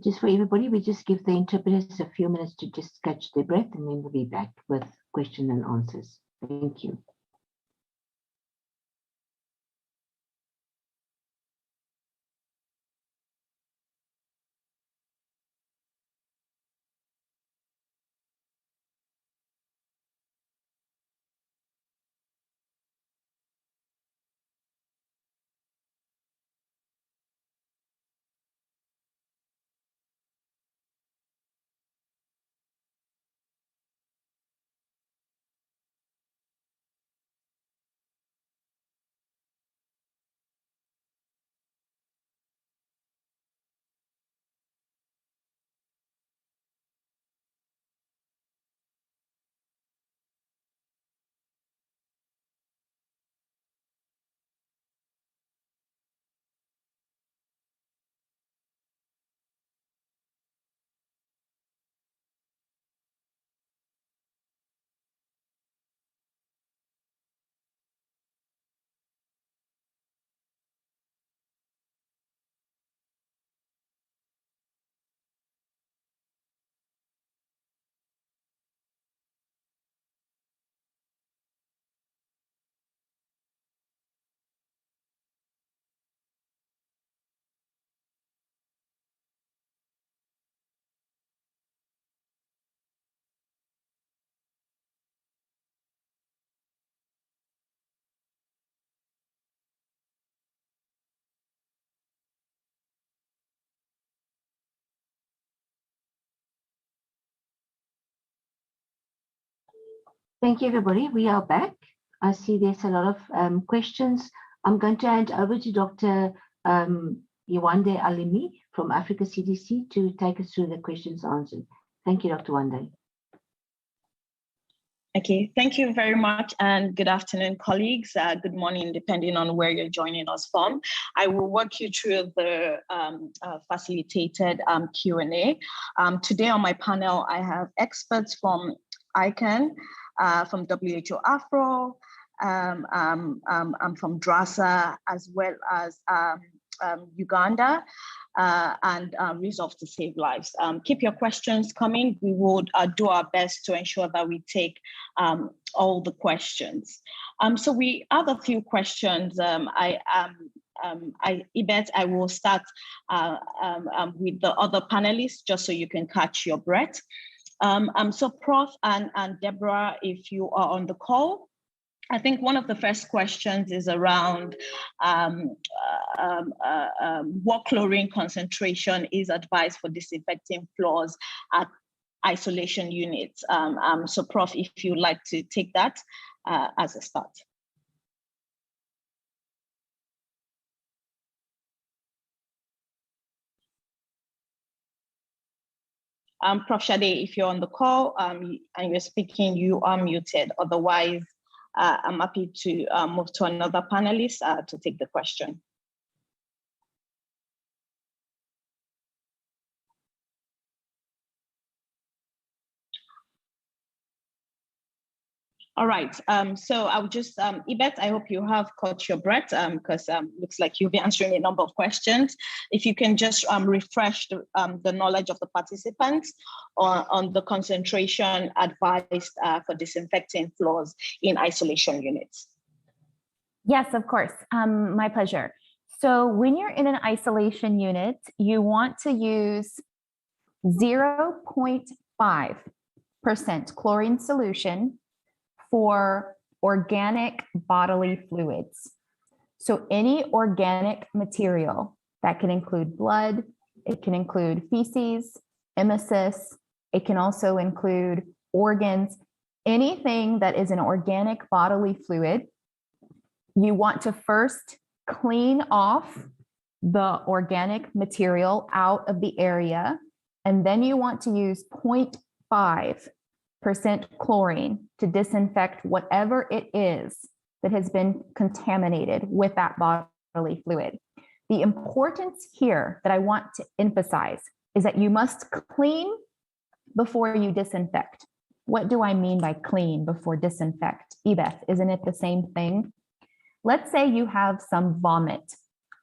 Just for everybody, we just give the interpreters a few minutes to just catch their breath, and then we'll be back with question and answers. Thank you. Thank you, everybody. We are back. I see there's a lot of questions. I'm going to hand over to Dr. Yewande Alimi from Africa CDC to take us through the questions answered. Thank you, Dr. Wande. Okay, thank you very much, and good afternoon, colleagues. Good morning, depending on where you're joining us from. I will walk you through the facilitated Q&A. Today on my panel, I have experts from ICAN, from WHO Afro, from DRASA, as well as Uganda, and Resolve to Save Lives. Keep your questions coming. We would do our best to ensure that we take all the questions. So we have a few questions. Yvette, I will start with the other panelists, just so you can catch your breath. So Prof and Deborah, if you are on the call, I think one of the first questions is around what chlorine concentration is advised for disinfecting floors at isolation units. So Prof, if you'd like to take that as a start. Prof. Shade, if you're on the call and you're speaking, you are muted. Otherwise, I'm happy to move to another panelist to take the question. All right, so I'll just, Yvette, I hope you have caught your breath because looks like you'll be answering a number of questions. If you can just refresh the knowledge of the participants on the concentration advised for disinfecting floors in isolation units. Yes, of course, my pleasure. So when you're in an isolation unit, you want to use 0.5% chlorine solution for organic bodily fluids. So any organic material that can include blood, it can include feces, emesis, it can also include organs, anything that is an organic bodily fluid. You want to first clean off the organic material out of the area, and then you want to use 0.5% chlorine to disinfect whatever it is that has been contaminated with that bodily fluid. The importance here that I want to emphasize is that you must clean before you disinfect. What do I mean by clean before disinfect? Ebeth, isn't it the same thing? Let's say you have some vomit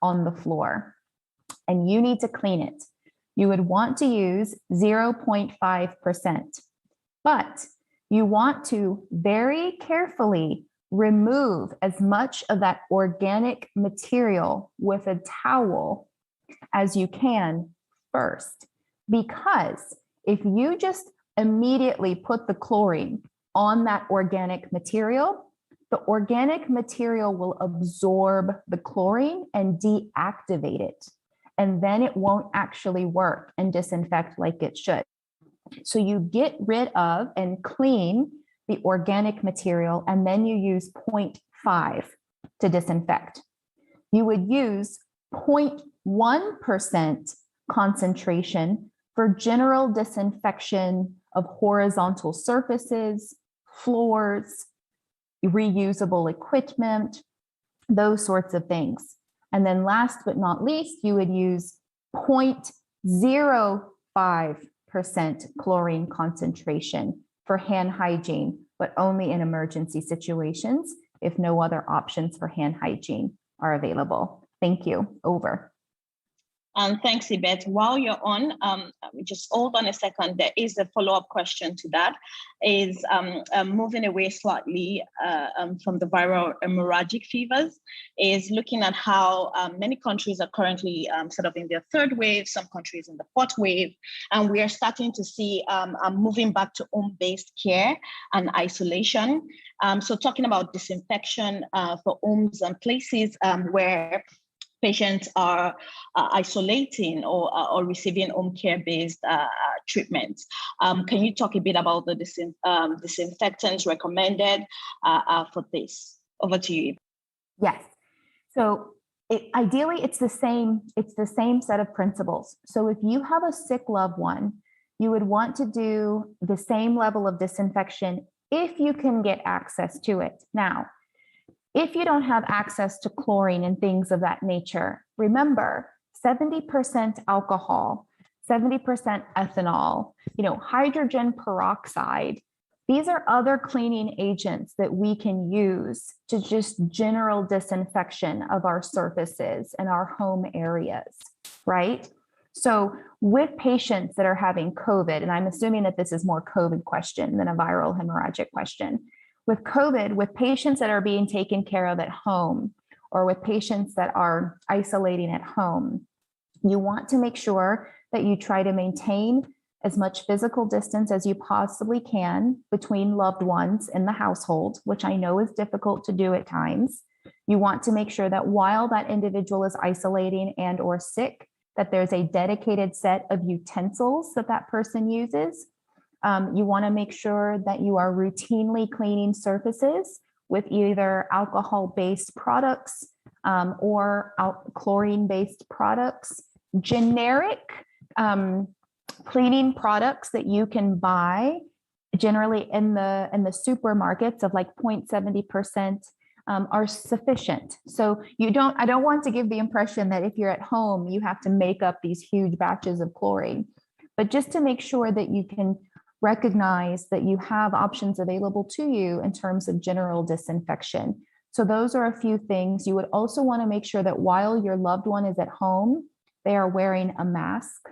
on the floor and you need to clean it. You would want to use 0.5%. But you want to very carefully remove as much of that organic material with a towel as you can first. Because if you just immediately put the chlorine on that organic material, the organic material will absorb the chlorine and deactivate it. And then it won't actually work and disinfect like it should. So you get rid of and clean the organic material, and then you use 0.5 to disinfect. You would use 0.1% concentration for general disinfection of horizontal surfaces, floors, reusable equipment, those sorts of things. And then last but not least, you would use 0.05% chlorine concentration for hand hygiene, but only in emergency situations if no other options for hand hygiene are available. Thank you. Over. Thanks, Yvette. While you're on, just hold on a second. There is a follow-up question to that. Is moving away slightly from the viral hemorrhagic fevers, is looking at how many countries are currently sort of in their third wave, some countries in the fourth wave, and we are starting to see moving back to home-based care and isolation. So talking about disinfection for homes and places where patients are isolating or receiving home care-based treatments. Can you talk a bit about the disinfectants recommended for this? Over to you. Yes. So ideally, it's the same set of principles. So if you have a sick loved one, you would want to do the same level of disinfection if you can get access to it. Now, if you don't have access to chlorine and things of that nature, remember 70% alcohol, 70% ethanol, hydrogen peroxide. These are other cleaning agents that we can use to just general disinfection of our surfaces and our home areas, right? So with patients that are having COVID, and I'm assuming that this is more COVID question than a viral hemorrhagic question. With COVID, with patients that are being taken care of at home, or with patients that are isolating at home, you want to make sure that you try to maintain as much physical distance as you possibly can between loved ones in the household, which I know is difficult to do at times. You want to make sure that while that individual is isolating and or sick, that there's a dedicated set of utensils that that person uses. You want to make sure that you are routinely cleaning surfaces with either alcohol-based products or chlorine-based products. Generic cleaning products that you can buy generally in the supermarkets of like 0.70% are sufficient. So I don't want to give the impression that if you're at home, you have to make up these huge batches of chlorine, but just to make sure that you can recognize that you have options available to you in terms of general disinfection. So those are a few things. You would also want to make sure that while your loved one is at home, they are wearing a mask.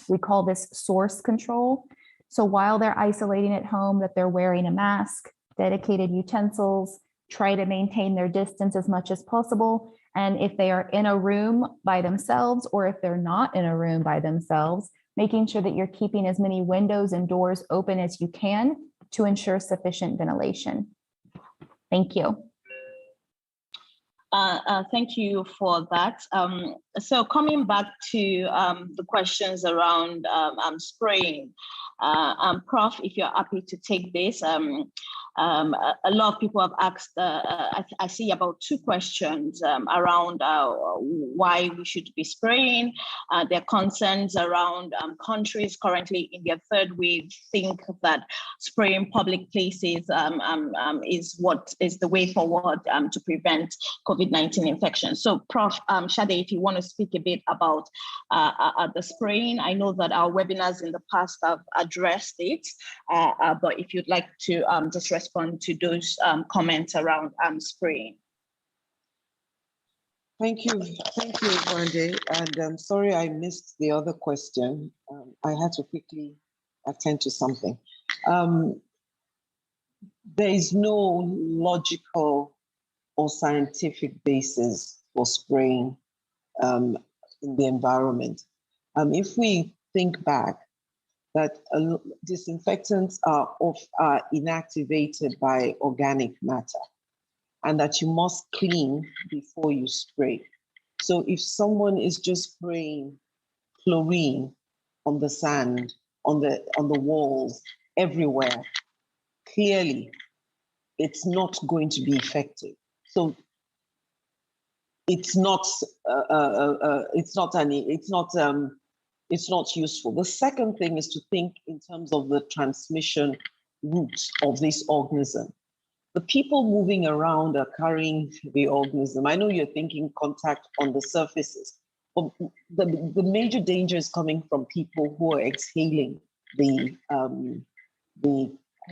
We call this source control. So while they're isolating at home, that they're wearing a mask, dedicated utensils, try to maintain their distance as much as possible. And if they are in a room by themselves, or if they're not in a room by themselves, making sure that you're keeping as many windows and doors open as you can to ensure sufficient ventilation. Thank you. Thank you for that. So coming back to the questions around spraying, Prof, if you're happy to take this, a lot of people have asked, I see about 2 questions around why we should be spraying. Their concerns around countries currently in their 3rd wave think that spraying public places is what is the way forward to prevent COVID-19 infection. So Prof. Shade, if you want to speak a bit about the spraying, I know that our webinars in the past have addressed it, but if you'd like to just respond to those comments around spraying. Thank you, Wande. And I'm sorry I missed the other question. I had to quickly attend to something. There is no logical or scientific basis for spraying in the environment. If we think back, that disinfectants are inactivated by organic matter, and that you must clean before you spray. So if someone is just spraying chlorine on the sand, on the walls, everywhere, clearly it's not going to be effective. So it's not useful. The second thing is to think in terms of the transmission route of this organism. The people moving around are carrying the organism. I know you're thinking contact on the surfaces, but the major danger is coming from people who are exhaling the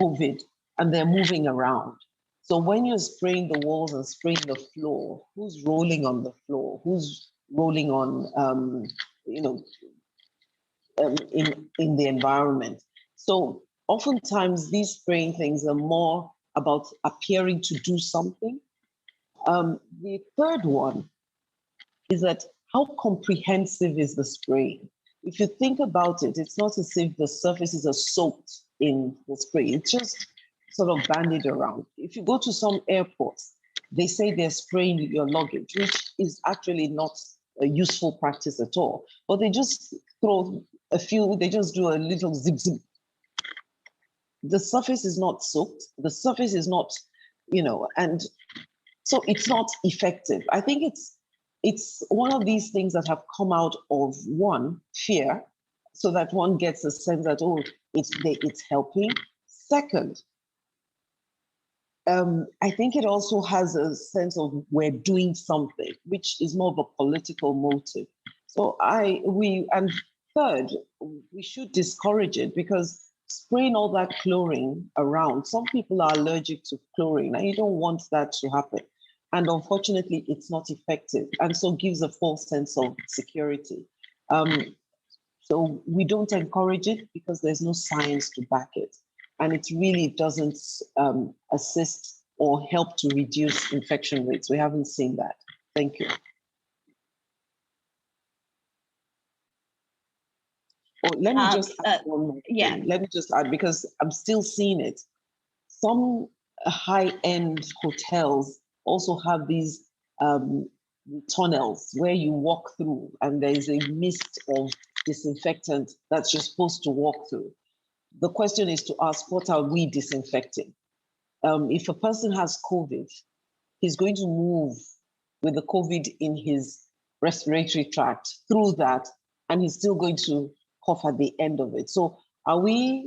COVID, and they're moving around. So when you're spraying the walls and spraying the floor, who's rolling on the floor? Who's rolling on, in the environment? So oftentimes these spraying things are more about appearing to do something. The third one is that how comprehensive is the spraying? If you think about it, it's not as if the surfaces are soaked in the spray. It's just sort of bandied around. If you go to some airports, they say they're spraying your luggage, which is actually not a useful practice at all. But they just throw they just do a little zip zip. The surface is not soaked. The surface is not, and so it's not effective. I think it's one of these things that have come out of, one, fear, so that one gets a sense that, it's helping. Second, I think it also has a sense of we're doing something, which is more of a political motive. So and third, we should discourage it, because spraying all that chlorine around. Some people are allergic to chlorine, and you don't want that to happen. And unfortunately, it's not effective, and so gives a false sense of security. So we don't encourage it because there's no science to back it. And it really doesn't assist or help to reduce infection rates. We haven't seen that. Thank you. Oh, let me just add one more thing. Yeah. Let me just add, because I'm still seeing it. Some high-end hotels also have these tunnels where you walk through, and there's a mist of disinfectant that you're supposed to walk through. The question is to ask, what are we disinfecting? If a person has COVID, he's going to move with the COVID in his respiratory tract through that, and he's still going to cough at the end of it. So why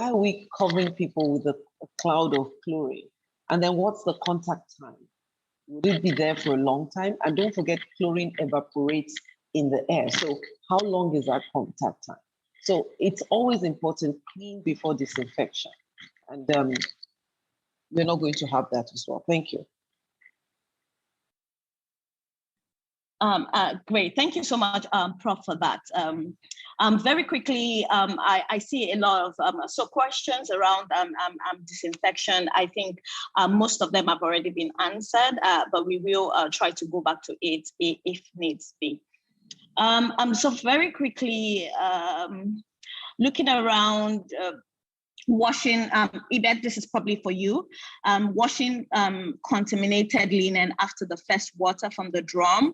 are we covering people with a cloud of chlorine? And then what's the contact time? Would it be there for a long time? And don't forget, chlorine evaporates in the air. So how long is that contact time? So it's always important, clean before disinfection. And we're not going to have that as well. Thank you. Great, thank you so much, Prof, for that. Very quickly, I see a lot of questions around disinfection. I think most of them have already been answered, but we will try to go back to it if needs be. So very quickly, looking around, washing, Ibet, this is probably for you, washing contaminated linen after the first water from the drum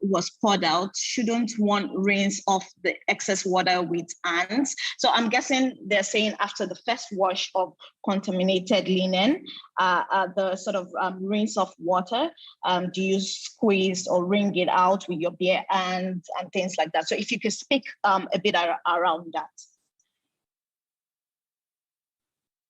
was poured out. Shouldn't one rinse off the excess water with hands? So I'm guessing they're saying after the first wash of contaminated linen, the sort of rinse of water, do you squeeze or wring it out with your bare hands and things like that? So if you could speak a bit around that.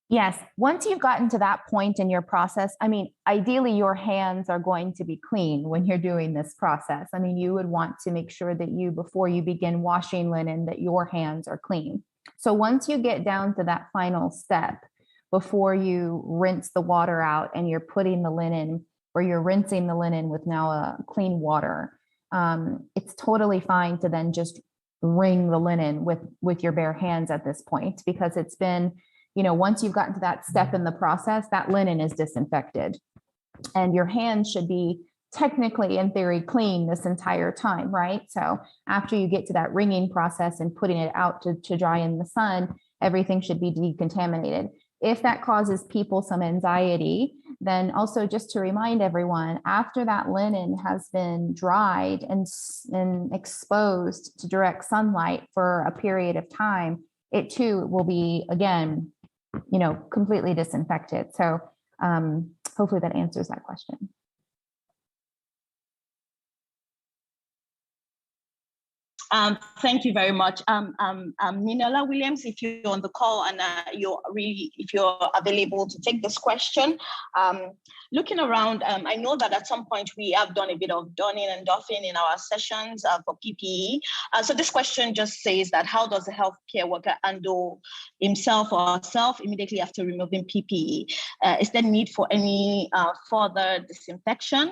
Yes, once you've gotten to that point in your process, I mean, ideally your hands are going to be clean when you're doing this process. I mean, you would want to make sure that before you begin washing linen, that your hands are clean. So once you get down to that final step, before you rinse the water out and you're putting the linen, or you're rinsing the linen with now a clean water, it's totally fine to then just wring the linen with your bare hands at this point, because it's been, once you've gotten to that step in the process, that linen is disinfected, and your hands should be technically, in theory, clean this entire time, right? So after you get to that wringing process and putting it out to dry in the sun, everything should be decontaminated. If that causes people some anxiety, then also just to remind everyone, after that linen has been dried and exposed to direct sunlight for a period of time, it too will be, again, completely disinfected. So hopefully that answers that question. Thank you very much. Ninola Williams, if you're on the call and if you're available to take this question. Looking around, I know that at some point we have done a bit of donning and doffing in our sessions for PPE. So this question just says that how does a healthcare worker handle himself or herself immediately after removing PPE? Is there need for any further disinfection?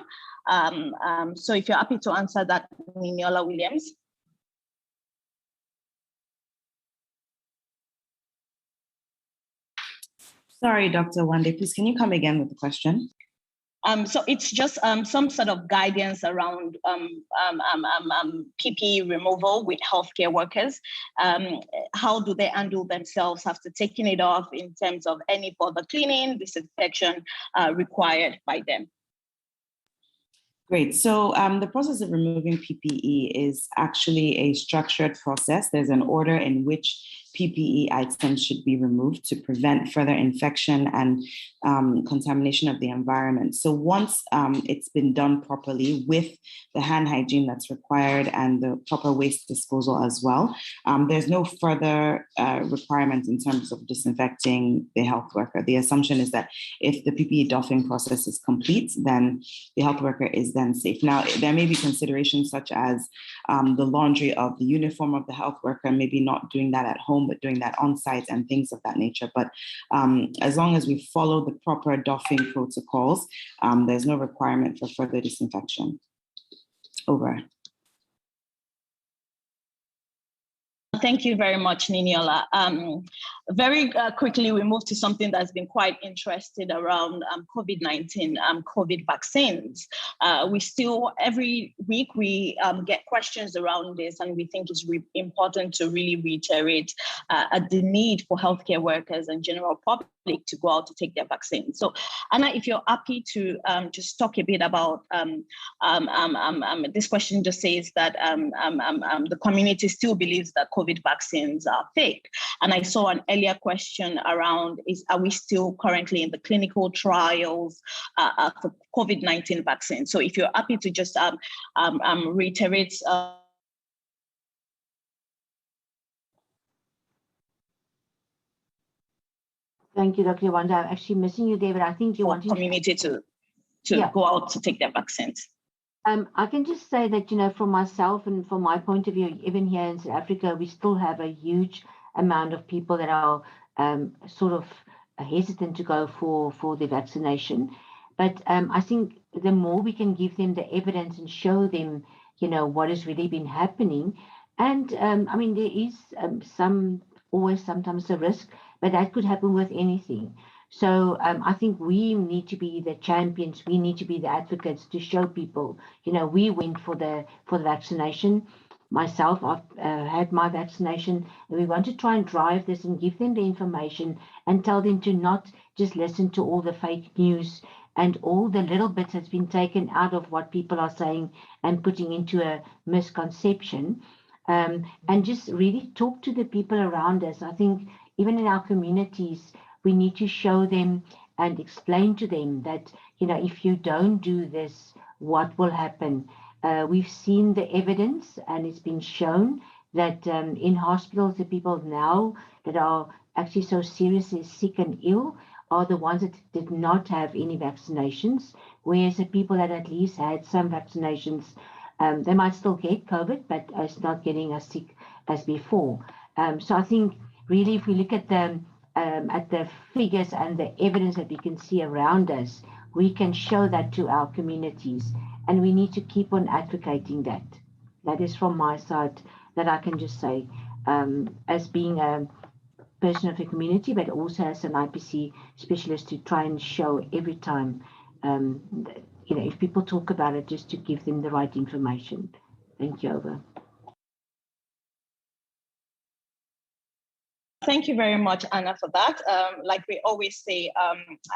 So if you're happy to answer that, Ninola Williams. Sorry, Dr. Wande, please, can you come again with the question? So it's just some sort of guidance around PPE removal with healthcare workers. How do they handle themselves after taking it off in terms of any further cleaning, disinfection required by them? Great. So the process of removing PPE is actually a structured process. There's an order in which PPE items should be removed to prevent further infection and contamination of the environment. So once it's been done properly with the hand hygiene that's required and the proper waste disposal as well, there's no further requirement in terms of disinfecting the health worker. The assumption is that if the PPE doffing process is complete, then the health worker is then safe. Now, there may be considerations such as the laundry of the uniform of the health worker, maybe not doing that at home, home, but doing that on site and things of that nature. But as long as we follow the proper doffing protocols, there's no requirement for further disinfection. Over. Thank you very much, Niniola. Very quickly, we move to something that's been quite interested around COVID-19, COVID vaccines. We still, every week, we get questions around this, and we think it's important to really reiterate the need for healthcare workers and general public to go out to take their vaccine. So, Anna, if you're happy to just talk a bit about this question, just says that the community still believes that COVID vaccines are fake. And I saw an earlier question around, are we still currently in the clinical trials for COVID-19 vaccines? So if you're happy to just reiterate. Thank you, Dr. Yawanda. I'm actually missing you, David. I think you want community to go out to take their vaccines. I can just say that, you know, from myself and from my point of view, even here in South Africa, we still have a huge amount of people that are sort of hesitant to go for the vaccination. But I think the more we can give them the evidence and show them, you know, what has really been happening. And I mean, there is sometimes a risk, but that could happen with anything. So I think we need to be the champions. We need to be the advocates to show people, you know, we went for the vaccination. Myself, I've had my vaccination, and we want to try and drive this and give them the information and tell them to not just listen to all the fake news and all the little bits that's been taken out of what people are saying and putting into a misconception, and just really talk to the people around us. I think even in our communities, we need to show them and explain to them that, you know, if you don't do this, what will happen? We've seen the evidence, and it's been shown that in hospitals, the people now that are actually so seriously sick and ill are the ones that did not have any vaccinations, whereas the people that at least had some vaccinations, they might still get COVID, but it's not getting as sick as before. So I think really, if we look at the figures and the evidence that we can see around us, we can show that to our communities, and we need to keep on advocating that. That is from my side that I can just say, as being a person of the community, but also as an IPC specialist, to try and show every time, you know, if people talk about it, just to give them the right information. Thank you. Over. Thank you very much, Anna, for that. Like we always say,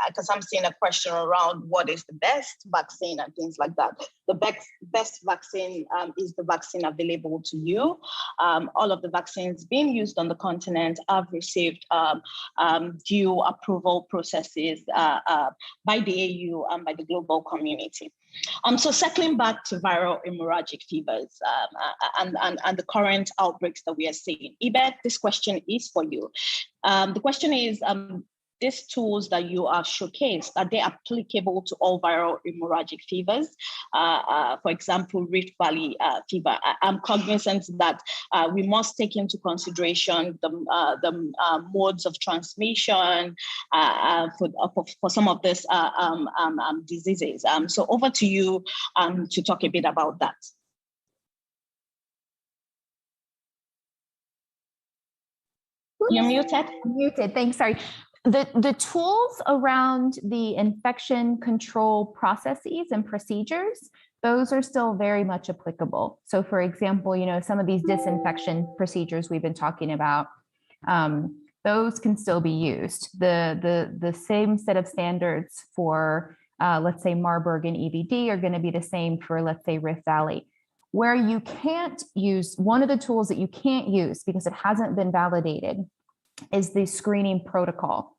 because I'm seeing a question around what is the best vaccine and things like that. The best vaccine is the vaccine available to you. All of the vaccines being used on the continent have received due approval processes by the AU and by the global community. So circling back to viral hemorrhagic fevers and the current outbreaks that we are seeing, Ibet, this question is for you. The question is, these tools that you have showcased, are they applicable to all viral hemorrhagic fevers? For example, Rift Valley fever. I'm cognizant that we must take into consideration the modes of transmission for some of these diseases. So over to you to talk a bit about that. You're muted. Muted, thanks, sorry. The tools around the infection control processes and procedures, those are still very much applicable. So for example, you know, some of these disinfection procedures we've been talking about, those can still be used. The same set of standards for, let's say, Marburg and EBD are going to be the same for, let's say, Rift Valley. Where you can't use, one of the tools that you can't use because it hasn't been validated is the screening protocol,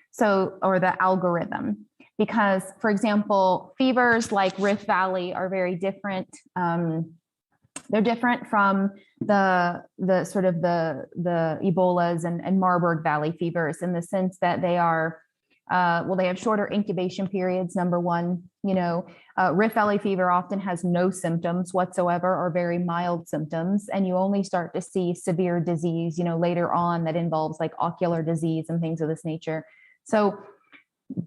so, or the algorithm, because, for example, fevers like Rift Valley are very different. They're different from the sort of the Ebolas and Marburg Valley fevers in the sense that they are well, they have shorter incubation periods, number one. Rift Valley fever often has no symptoms whatsoever or very mild symptoms, and you only start to see severe disease, later on that involves like ocular disease and things of this nature. So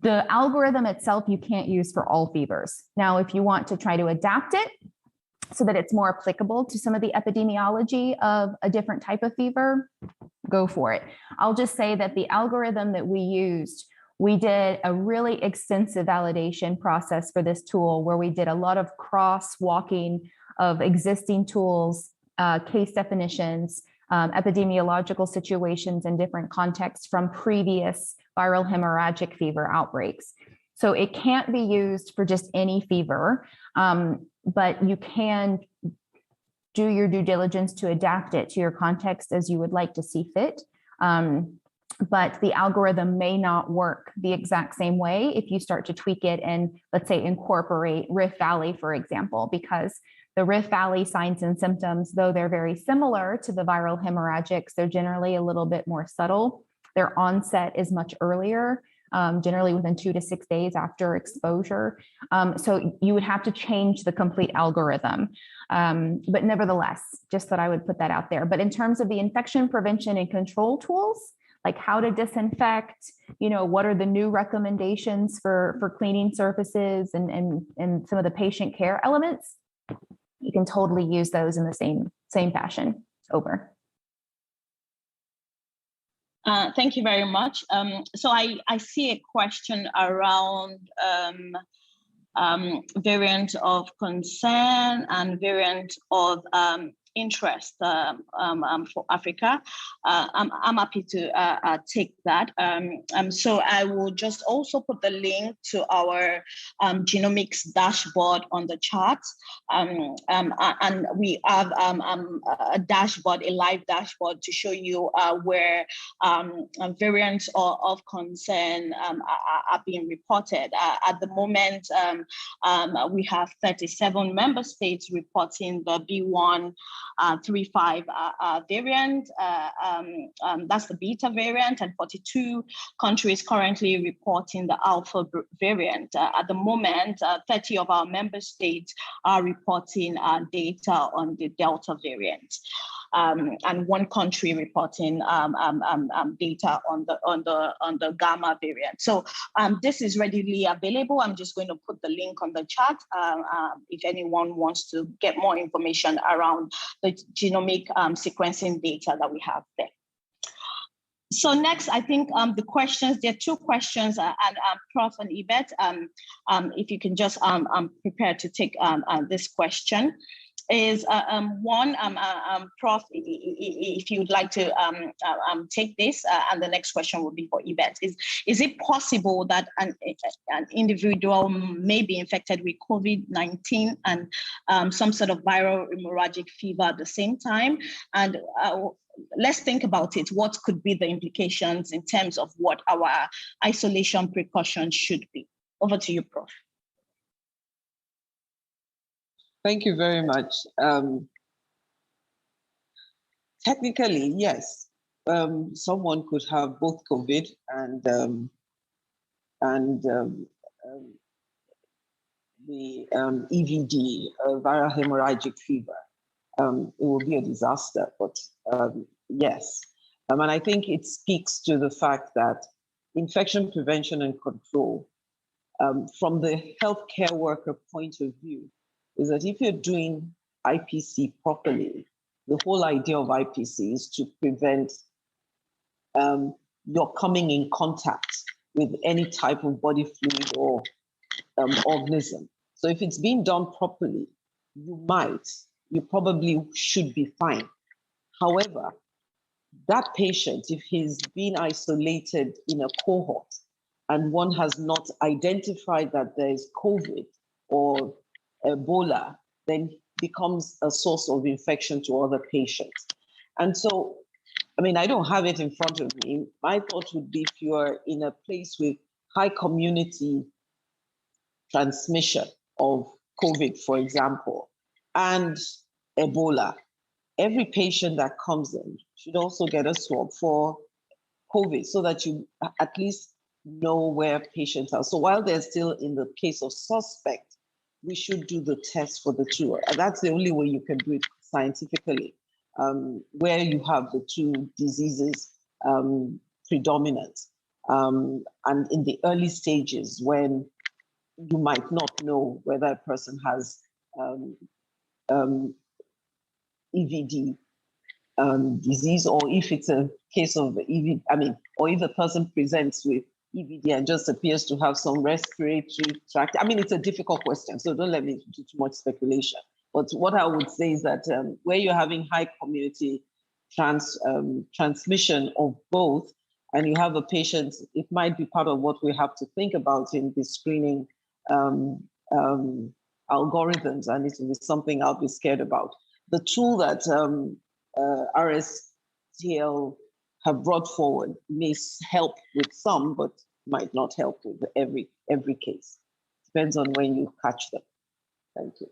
the algorithm itself, you can't use for all fevers. Now, if you want to try to adapt it so that it's more applicable to some of the epidemiology of a different type of fever, go for it. I'll just say that the algorithm that we used, we did a really extensive validation process for this tool where we did a lot of crosswalking of existing tools, case definitions, epidemiological situations in different contexts from previous viral hemorrhagic fever outbreaks. So it can't be used for just any fever, but you can do your due diligence to adapt it to your context as you would like to see fit. But the algorithm may not work the exact same way if you start to tweak it and, let's say, incorporate Rift Valley, for example, because the Rift Valley signs and symptoms, though they're very similar to the viral hemorrhagics, they're generally a little bit more subtle. Their onset is much earlier, generally within 2 to 6 days after exposure. So you would have to change the complete algorithm. But nevertheless, just that I would put that out there. But in terms of the infection prevention and control tools, like how to disinfect, what are the new recommendations for cleaning surfaces and some of the patient care elements, you can totally use those in the same fashion. Over. Thank you very much. So I see a question around variant of concern and variant of interest for Africa. I'm happy to take that. So I will just also put the link to our genomics dashboard on the chat. And we have a dashboard, a live dashboard to show you where variants of concern are being reported. At the moment, we have 37 member states reporting the B135 variant. That's the beta variant, and 42 countries currently reporting the alpha variant. At the moment, 30 of our member states are reporting data on the delta variant. And one country reporting data on the gamma variant. So this is readily available. I'm just going to put the link on the chat if anyone wants to get more information around the genomic sequencing data that we have there. So next, I think the questions, there are two questions, and Prof and Yvette, if you can just prepare to take this question. Is one, Prof, if you'd like to take this, and the next question will be for Yvette. Is it possible that an individual may be infected with COVID-19 and some sort of viral hemorrhagic fever at the same time? And let's think about it. What could be the implications in terms of what our isolation precautions should be? Over to you, Prof. Thank you very much. Technically, yes, someone could have both COVID and the EVD, viral hemorrhagic fever. It will be a disaster, but yes. And I think it speaks to the fact that infection prevention and control, from the healthcare worker point of view, is that if you're doing IPC properly, the whole idea of IPC is to prevent your coming in contact with any type of body fluid or organism. So if it's being done properly, you probably should be fine. However, that patient, if he's been isolated in a cohort and one has not identified that there is COVID or Ebola, then becomes a source of infection to other patients. And so, I mean, I don't have it in front of me. My thought would be if you are in a place with high community transmission of COVID, for example, and Ebola, every patient that comes in should also get a swab for COVID so that you at least know where patients are. So while they're still in the case of suspect, we should do the test for the two. That's the only way you can do it scientifically, where you have the two diseases predominant. And in the early stages, when you might not know whether a person has EVD disease, or if it's a case of EVD, or if a person presents with EVD and just appears to have some respiratory tract. It's a difficult question, so don't let me do too much speculation. But what I would say is that where you're having high community transmission of both, and you have a patient, it might be part of what we have to think about in the screening algorithms, and it will be something I'll be scared about. The tool that RSTL have brought forward may help with some, but might not help with every case. Depends on when you catch them. Thank you.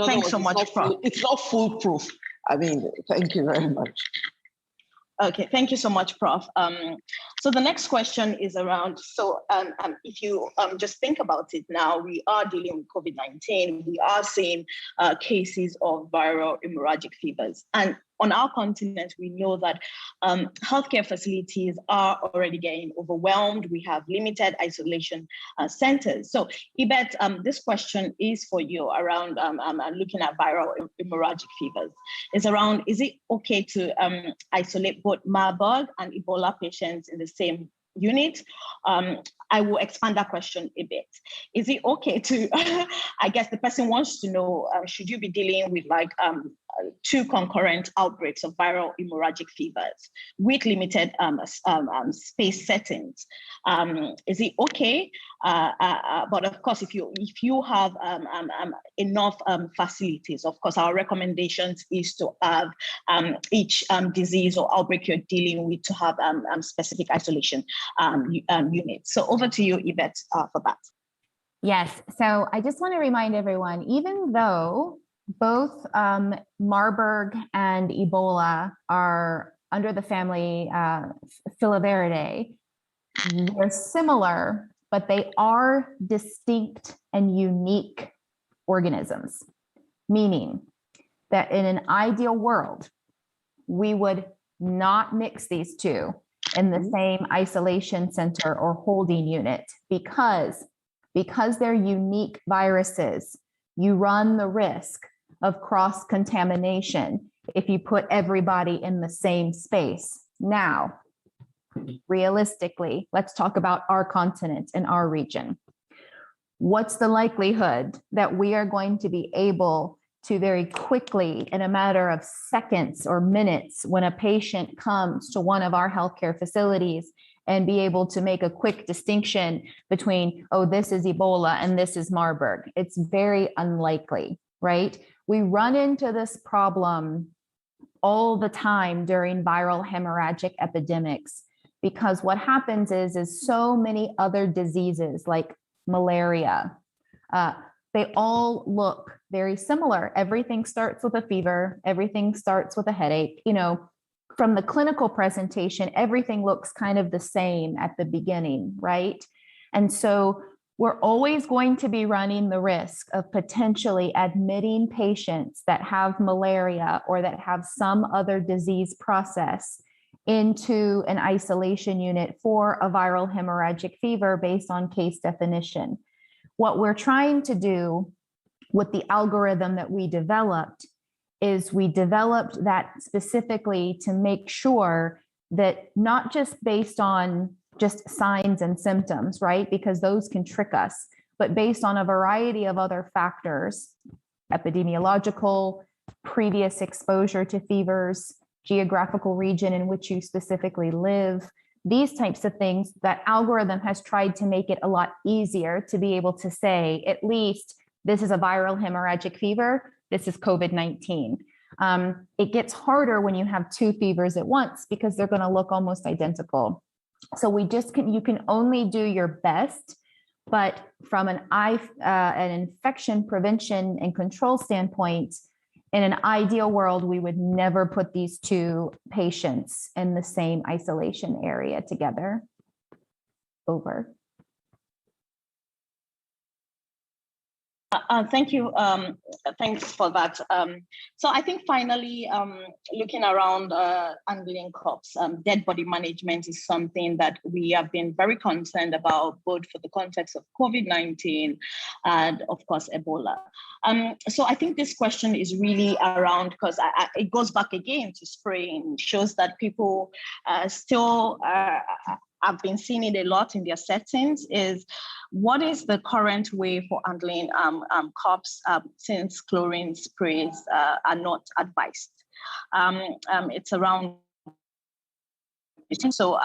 Thanks so much, Prof. It's not foolproof. Thank you very much. Okay, thank you so much, Prof. So the next question is around, if you just think about it now, we are dealing with COVID-19. We are seeing cases of viral hemorrhagic fevers. And on our continent, we know that healthcare facilities are already getting overwhelmed. We have limited isolation centers. So, Ibet, this question is for you around looking at viral hemorrhagic fevers. Is it okay to isolate both Marburg and Ebola patients in the same unit? I will expand that question a bit. Is it okay to, I guess the person wants to know, should you be dealing with two concurrent outbreaks of viral hemorrhagic fevers with limited space settings? Is it okay? But of course, if you have enough facilities, of course, our recommendations is to have each disease or outbreak you're dealing with to have specific isolation units. So over to you, Yvette, for that. Yes, so I just want to remind everyone, even though both Marburg and Ebola are under the family Filaviridae, they're similar, but they are distinct and unique organisms, meaning that in an ideal world, we would not mix these two in the same isolation center or holding unit because they're unique viruses. You run the risk of cross-contamination if you put everybody in the same space. Now, realistically, let's talk about our continent and our region. What's the likelihood that we are going to be able to very quickly, in a matter of seconds or minutes, when a patient comes to one of our healthcare facilities, and be able to make a quick distinction between, oh, this is Ebola and this is Marburg? It's very unlikely, right? We run into this problem all the time during viral hemorrhagic epidemics, because what happens is so many other diseases like malaria, they all look very similar. Everything starts with a fever. Everything starts with a headache. From the clinical presentation, everything looks kind of the same at the beginning, right? And so we're always going to be running the risk of potentially admitting patients that have malaria or that have some other disease process into an isolation unit for a viral hemorrhagic fever based on case definition. What we're trying to do with the algorithm that we developed is we developed that specifically to make sure that not just based on just signs and symptoms, right? Because those can trick us, but based on a variety of other factors, epidemiological, previous exposure to fevers, geographical region in which you specifically live, these types of things. That algorithm has tried to make it a lot easier to be able to say, at least this is a viral hemorrhagic fever, this is COVID-19. It gets harder when you have two fevers at once because they're going to look almost identical. So you can only do your best, but from an infection prevention and control standpoint, In an ideal world, we would never put these two patients in the same isolation area together. Over. Thank you. Thanks for that. So I think finally, looking around handling COPs, dead body management is something that we have been very concerned about, both for the context of COVID-19 and of course, Ebola. So I think this question is really around, because it goes back again to spraying, shows that people still I've been seeing it a lot in their settings, is what is the current way for handling COPs since chlorine sprays are not advised? It's around, so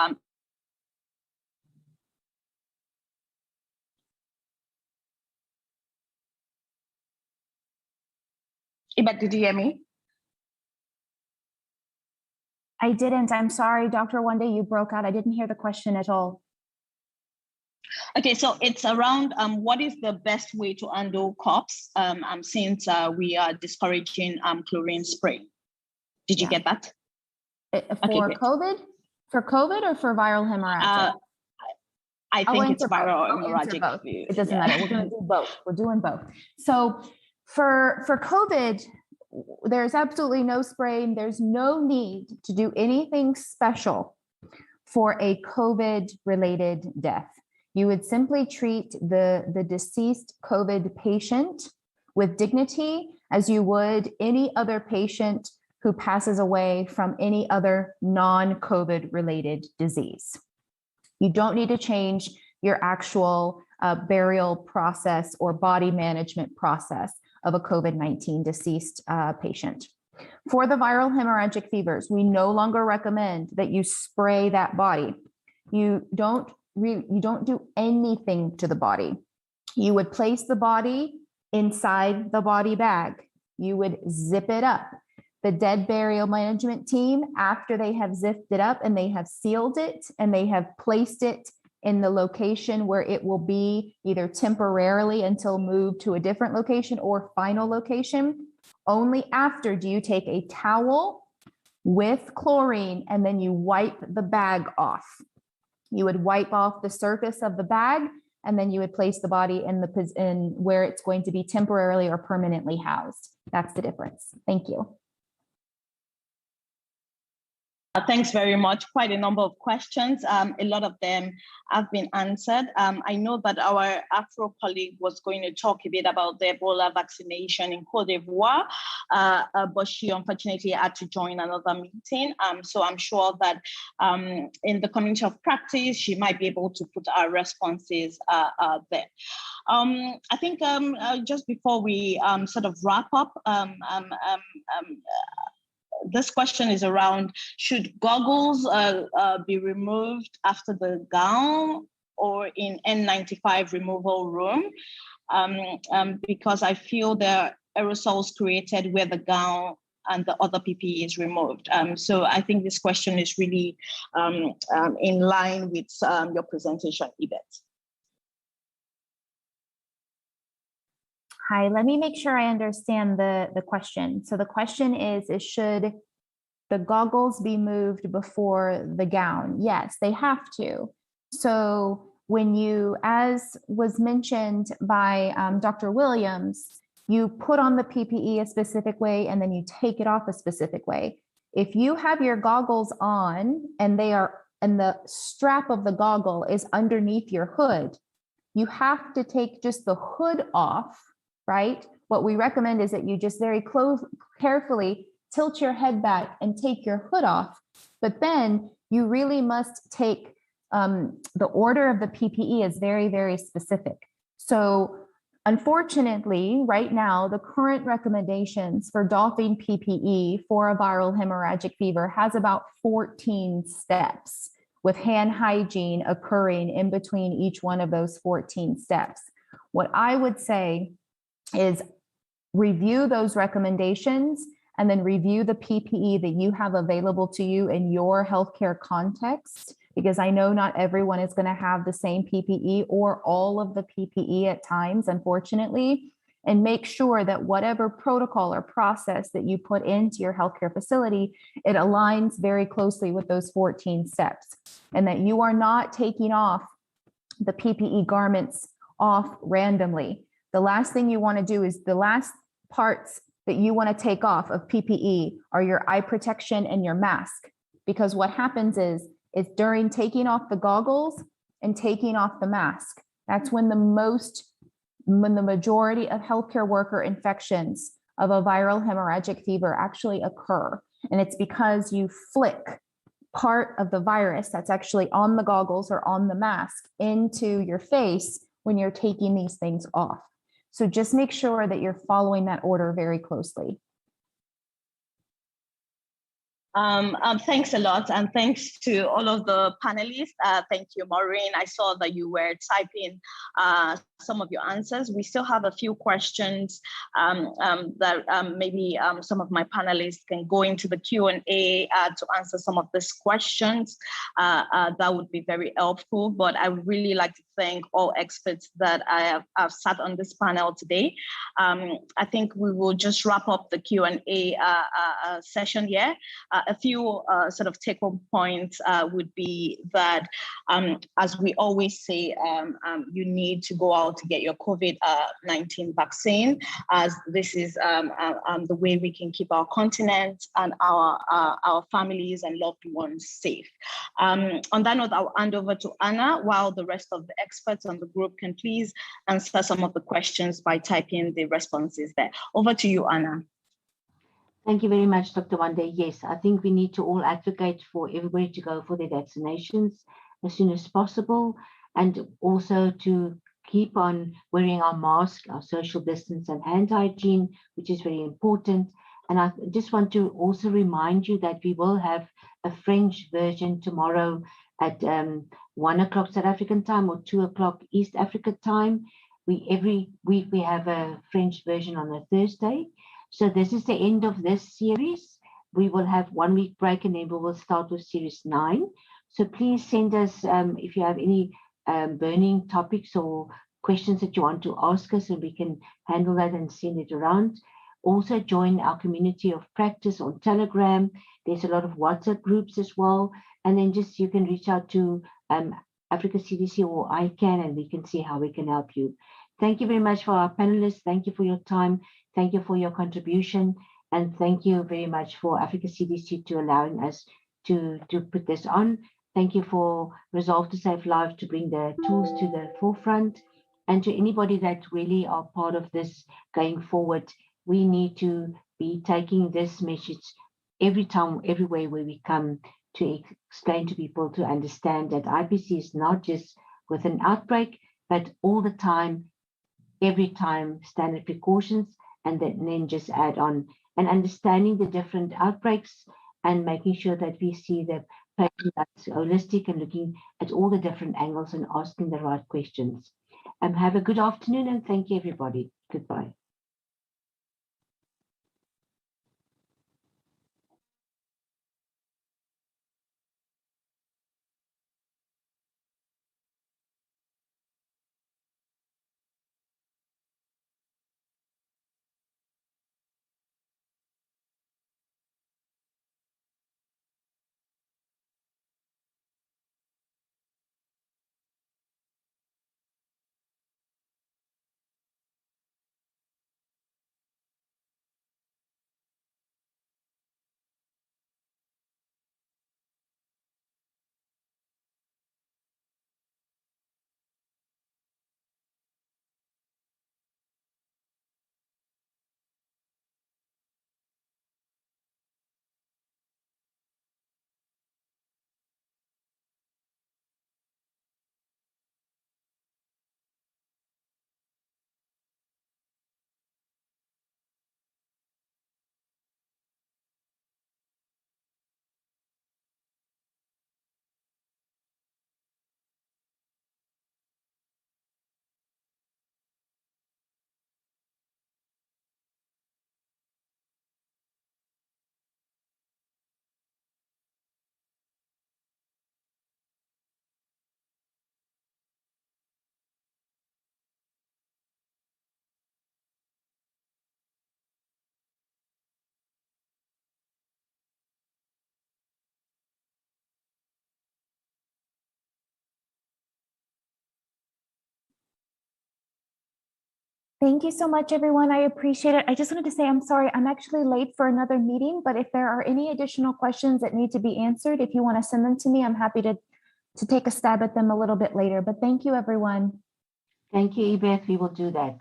Iba, did you hear me? I didn't. I'm sorry, Dr. Wande, you broke out. I didn't hear the question at all. Okay, so it's around what is the best way to handle COPs since we are discouraging chlorine spray. Did you get that? For COVID? For COVID or for viral hemorrhagic? I think it's viral hemorrhagic. Both. It doesn't matter. We're going to do both. We're doing both. So for COVID, there's absolutely no spraying. There's no need to do anything special for a COVID-related death. You would simply treat the deceased COVID patient with dignity as you would any other patient who passes away from any other non-COVID related disease. You don't need to change your actual burial process or body management process of a COVID-19 deceased patient. For the viral hemorrhagic fevers, we no longer recommend that you spray that body. You don't do anything to the body. You would place the body inside the body bag. You would zip it up. The dead burial management team, after they have zipped it up and they have sealed it and they have placed it in the location where it will be either temporarily until moved to a different location or final location, only after do you take a towel with chlorine and then you wipe the bag off. You would wipe off the surface of the bag and then you would place the body in where it's going to be temporarily or permanently housed. That's the difference. Thank you. Thanks very much. Quite a number of questions. A lot of them have been answered. I know that our Afro colleague was going to talk a bit about the Ebola vaccination in Côte d'Ivoire, but she unfortunately had to join another meeting. So I'm sure that in the community of practice, she might be able to put our responses there. I think just before we sort of wrap up, this question is around, should goggles be removed after the gown or in N95 removal room? Because I feel there are aerosols created where the gown and the other PPE is removed. So I think this question is really in line with your presentation, Yvette. Hi, let me make sure I understand the question. So the question is should the goggles be moved before the gown? Yes, they have to. So when you, as was mentioned by Dr. Williams, you put on the PPE a specific way and then you take it off a specific way. If you have your goggles on and the strap of the goggle is underneath your hood, you have to take just the hood off, right? What we recommend is that you just very carefully tilt your head back and take your hood off. But then you really must take the order of the PPE is very, very specific. So unfortunately, right now, the current recommendations for doffing PPE for a viral hemorrhagic fever has about 14 steps, with hand hygiene occurring in between each one of those 14 steps. What I would say is review those recommendations and then review the PPE that you have available to you in your healthcare context, because I know not everyone is going to have the same PPE or all of the PPE at times, unfortunately. and make sure that whatever protocol or process that you put into your healthcare facility, it aligns very closely with those 14 steps, and that you are not taking off the PPE garments off randomly. The last thing you want to do is the last parts that you want to take off of PPE are your eye protection and your mask, because what happens is during taking off the goggles and taking off the mask, that's when the majority of healthcare worker infections of a viral hemorrhagic fever actually occur. And it's because you flick part of the virus that's actually on the goggles or on the mask into your face when you're taking these things off. So just make sure that you're following that order very closely. Thanks a lot, and thanks to all of the panelists. Thank you, Maureen. I saw that you were typing some of your answers. We still have a few questions that maybe some of my panelists can go into the Q&A to answer some of these questions. That would be very helpful, but I would really like to thank all experts that I have sat on this panel today. I think we will just wrap up the Q&A session here. A few sort of take-home points would be that, as we always say, you need to go out to get your COVID-19 vaccine, as this is the way we can keep our continent and our families and loved ones safe. On that note, I'll hand over to Anna, while the rest of the experts on the group can please answer some of the questions by typing the responses there. Over to you, Anna. Thank you very much, Dr. Wande. Yes, I think we need to all advocate for everybody to go for their vaccinations as soon as possible, and also to keep on wearing our mask, our social distance and hand hygiene, which is very important. And I just want to also remind you that we will have a French version tomorrow at 1 o'clock South African time or 2 o'clock East Africa time. Every week we have a French version on a Thursday. So this is the end of this series. We will have 1 week break, and then we will start with series 9. So please send us if you have any burning topics or questions that you want to ask us, and we can handle that and send it around. Also join our community of practice on Telegram. There's a lot of WhatsApp groups as well. And then just you can reach out to Africa CDC or ICAN, and we can see how we can help you. Thank you very much for our panelists. Thank you for your time. Thank you for your contribution. And thank you very much for Africa CDC to allowing us to put this on. Thank you for Resolve to Save Lives to bring the tools to the forefront. And to anybody that really are part of this going forward, we need to be taking this message every time, everywhere where we come, to explain to people to understand that IPC is not just with an outbreak, but all the time, every time, standard precautions, and then just add on, and understanding the different outbreaks and making sure that we see the patient that's holistic and looking at all the different angles and asking the right questions. Have a good afternoon, and thank you, everybody. Goodbye. Thank you so much, everyone. I appreciate it. I just wanted to say, I'm sorry, I'm actually late for another meeting, but if there are any additional questions that need to be answered, if you want to send them to me, I'm happy to take a stab at them a little bit later. But thank you, everyone. Thank you, Ebeth. We will do that.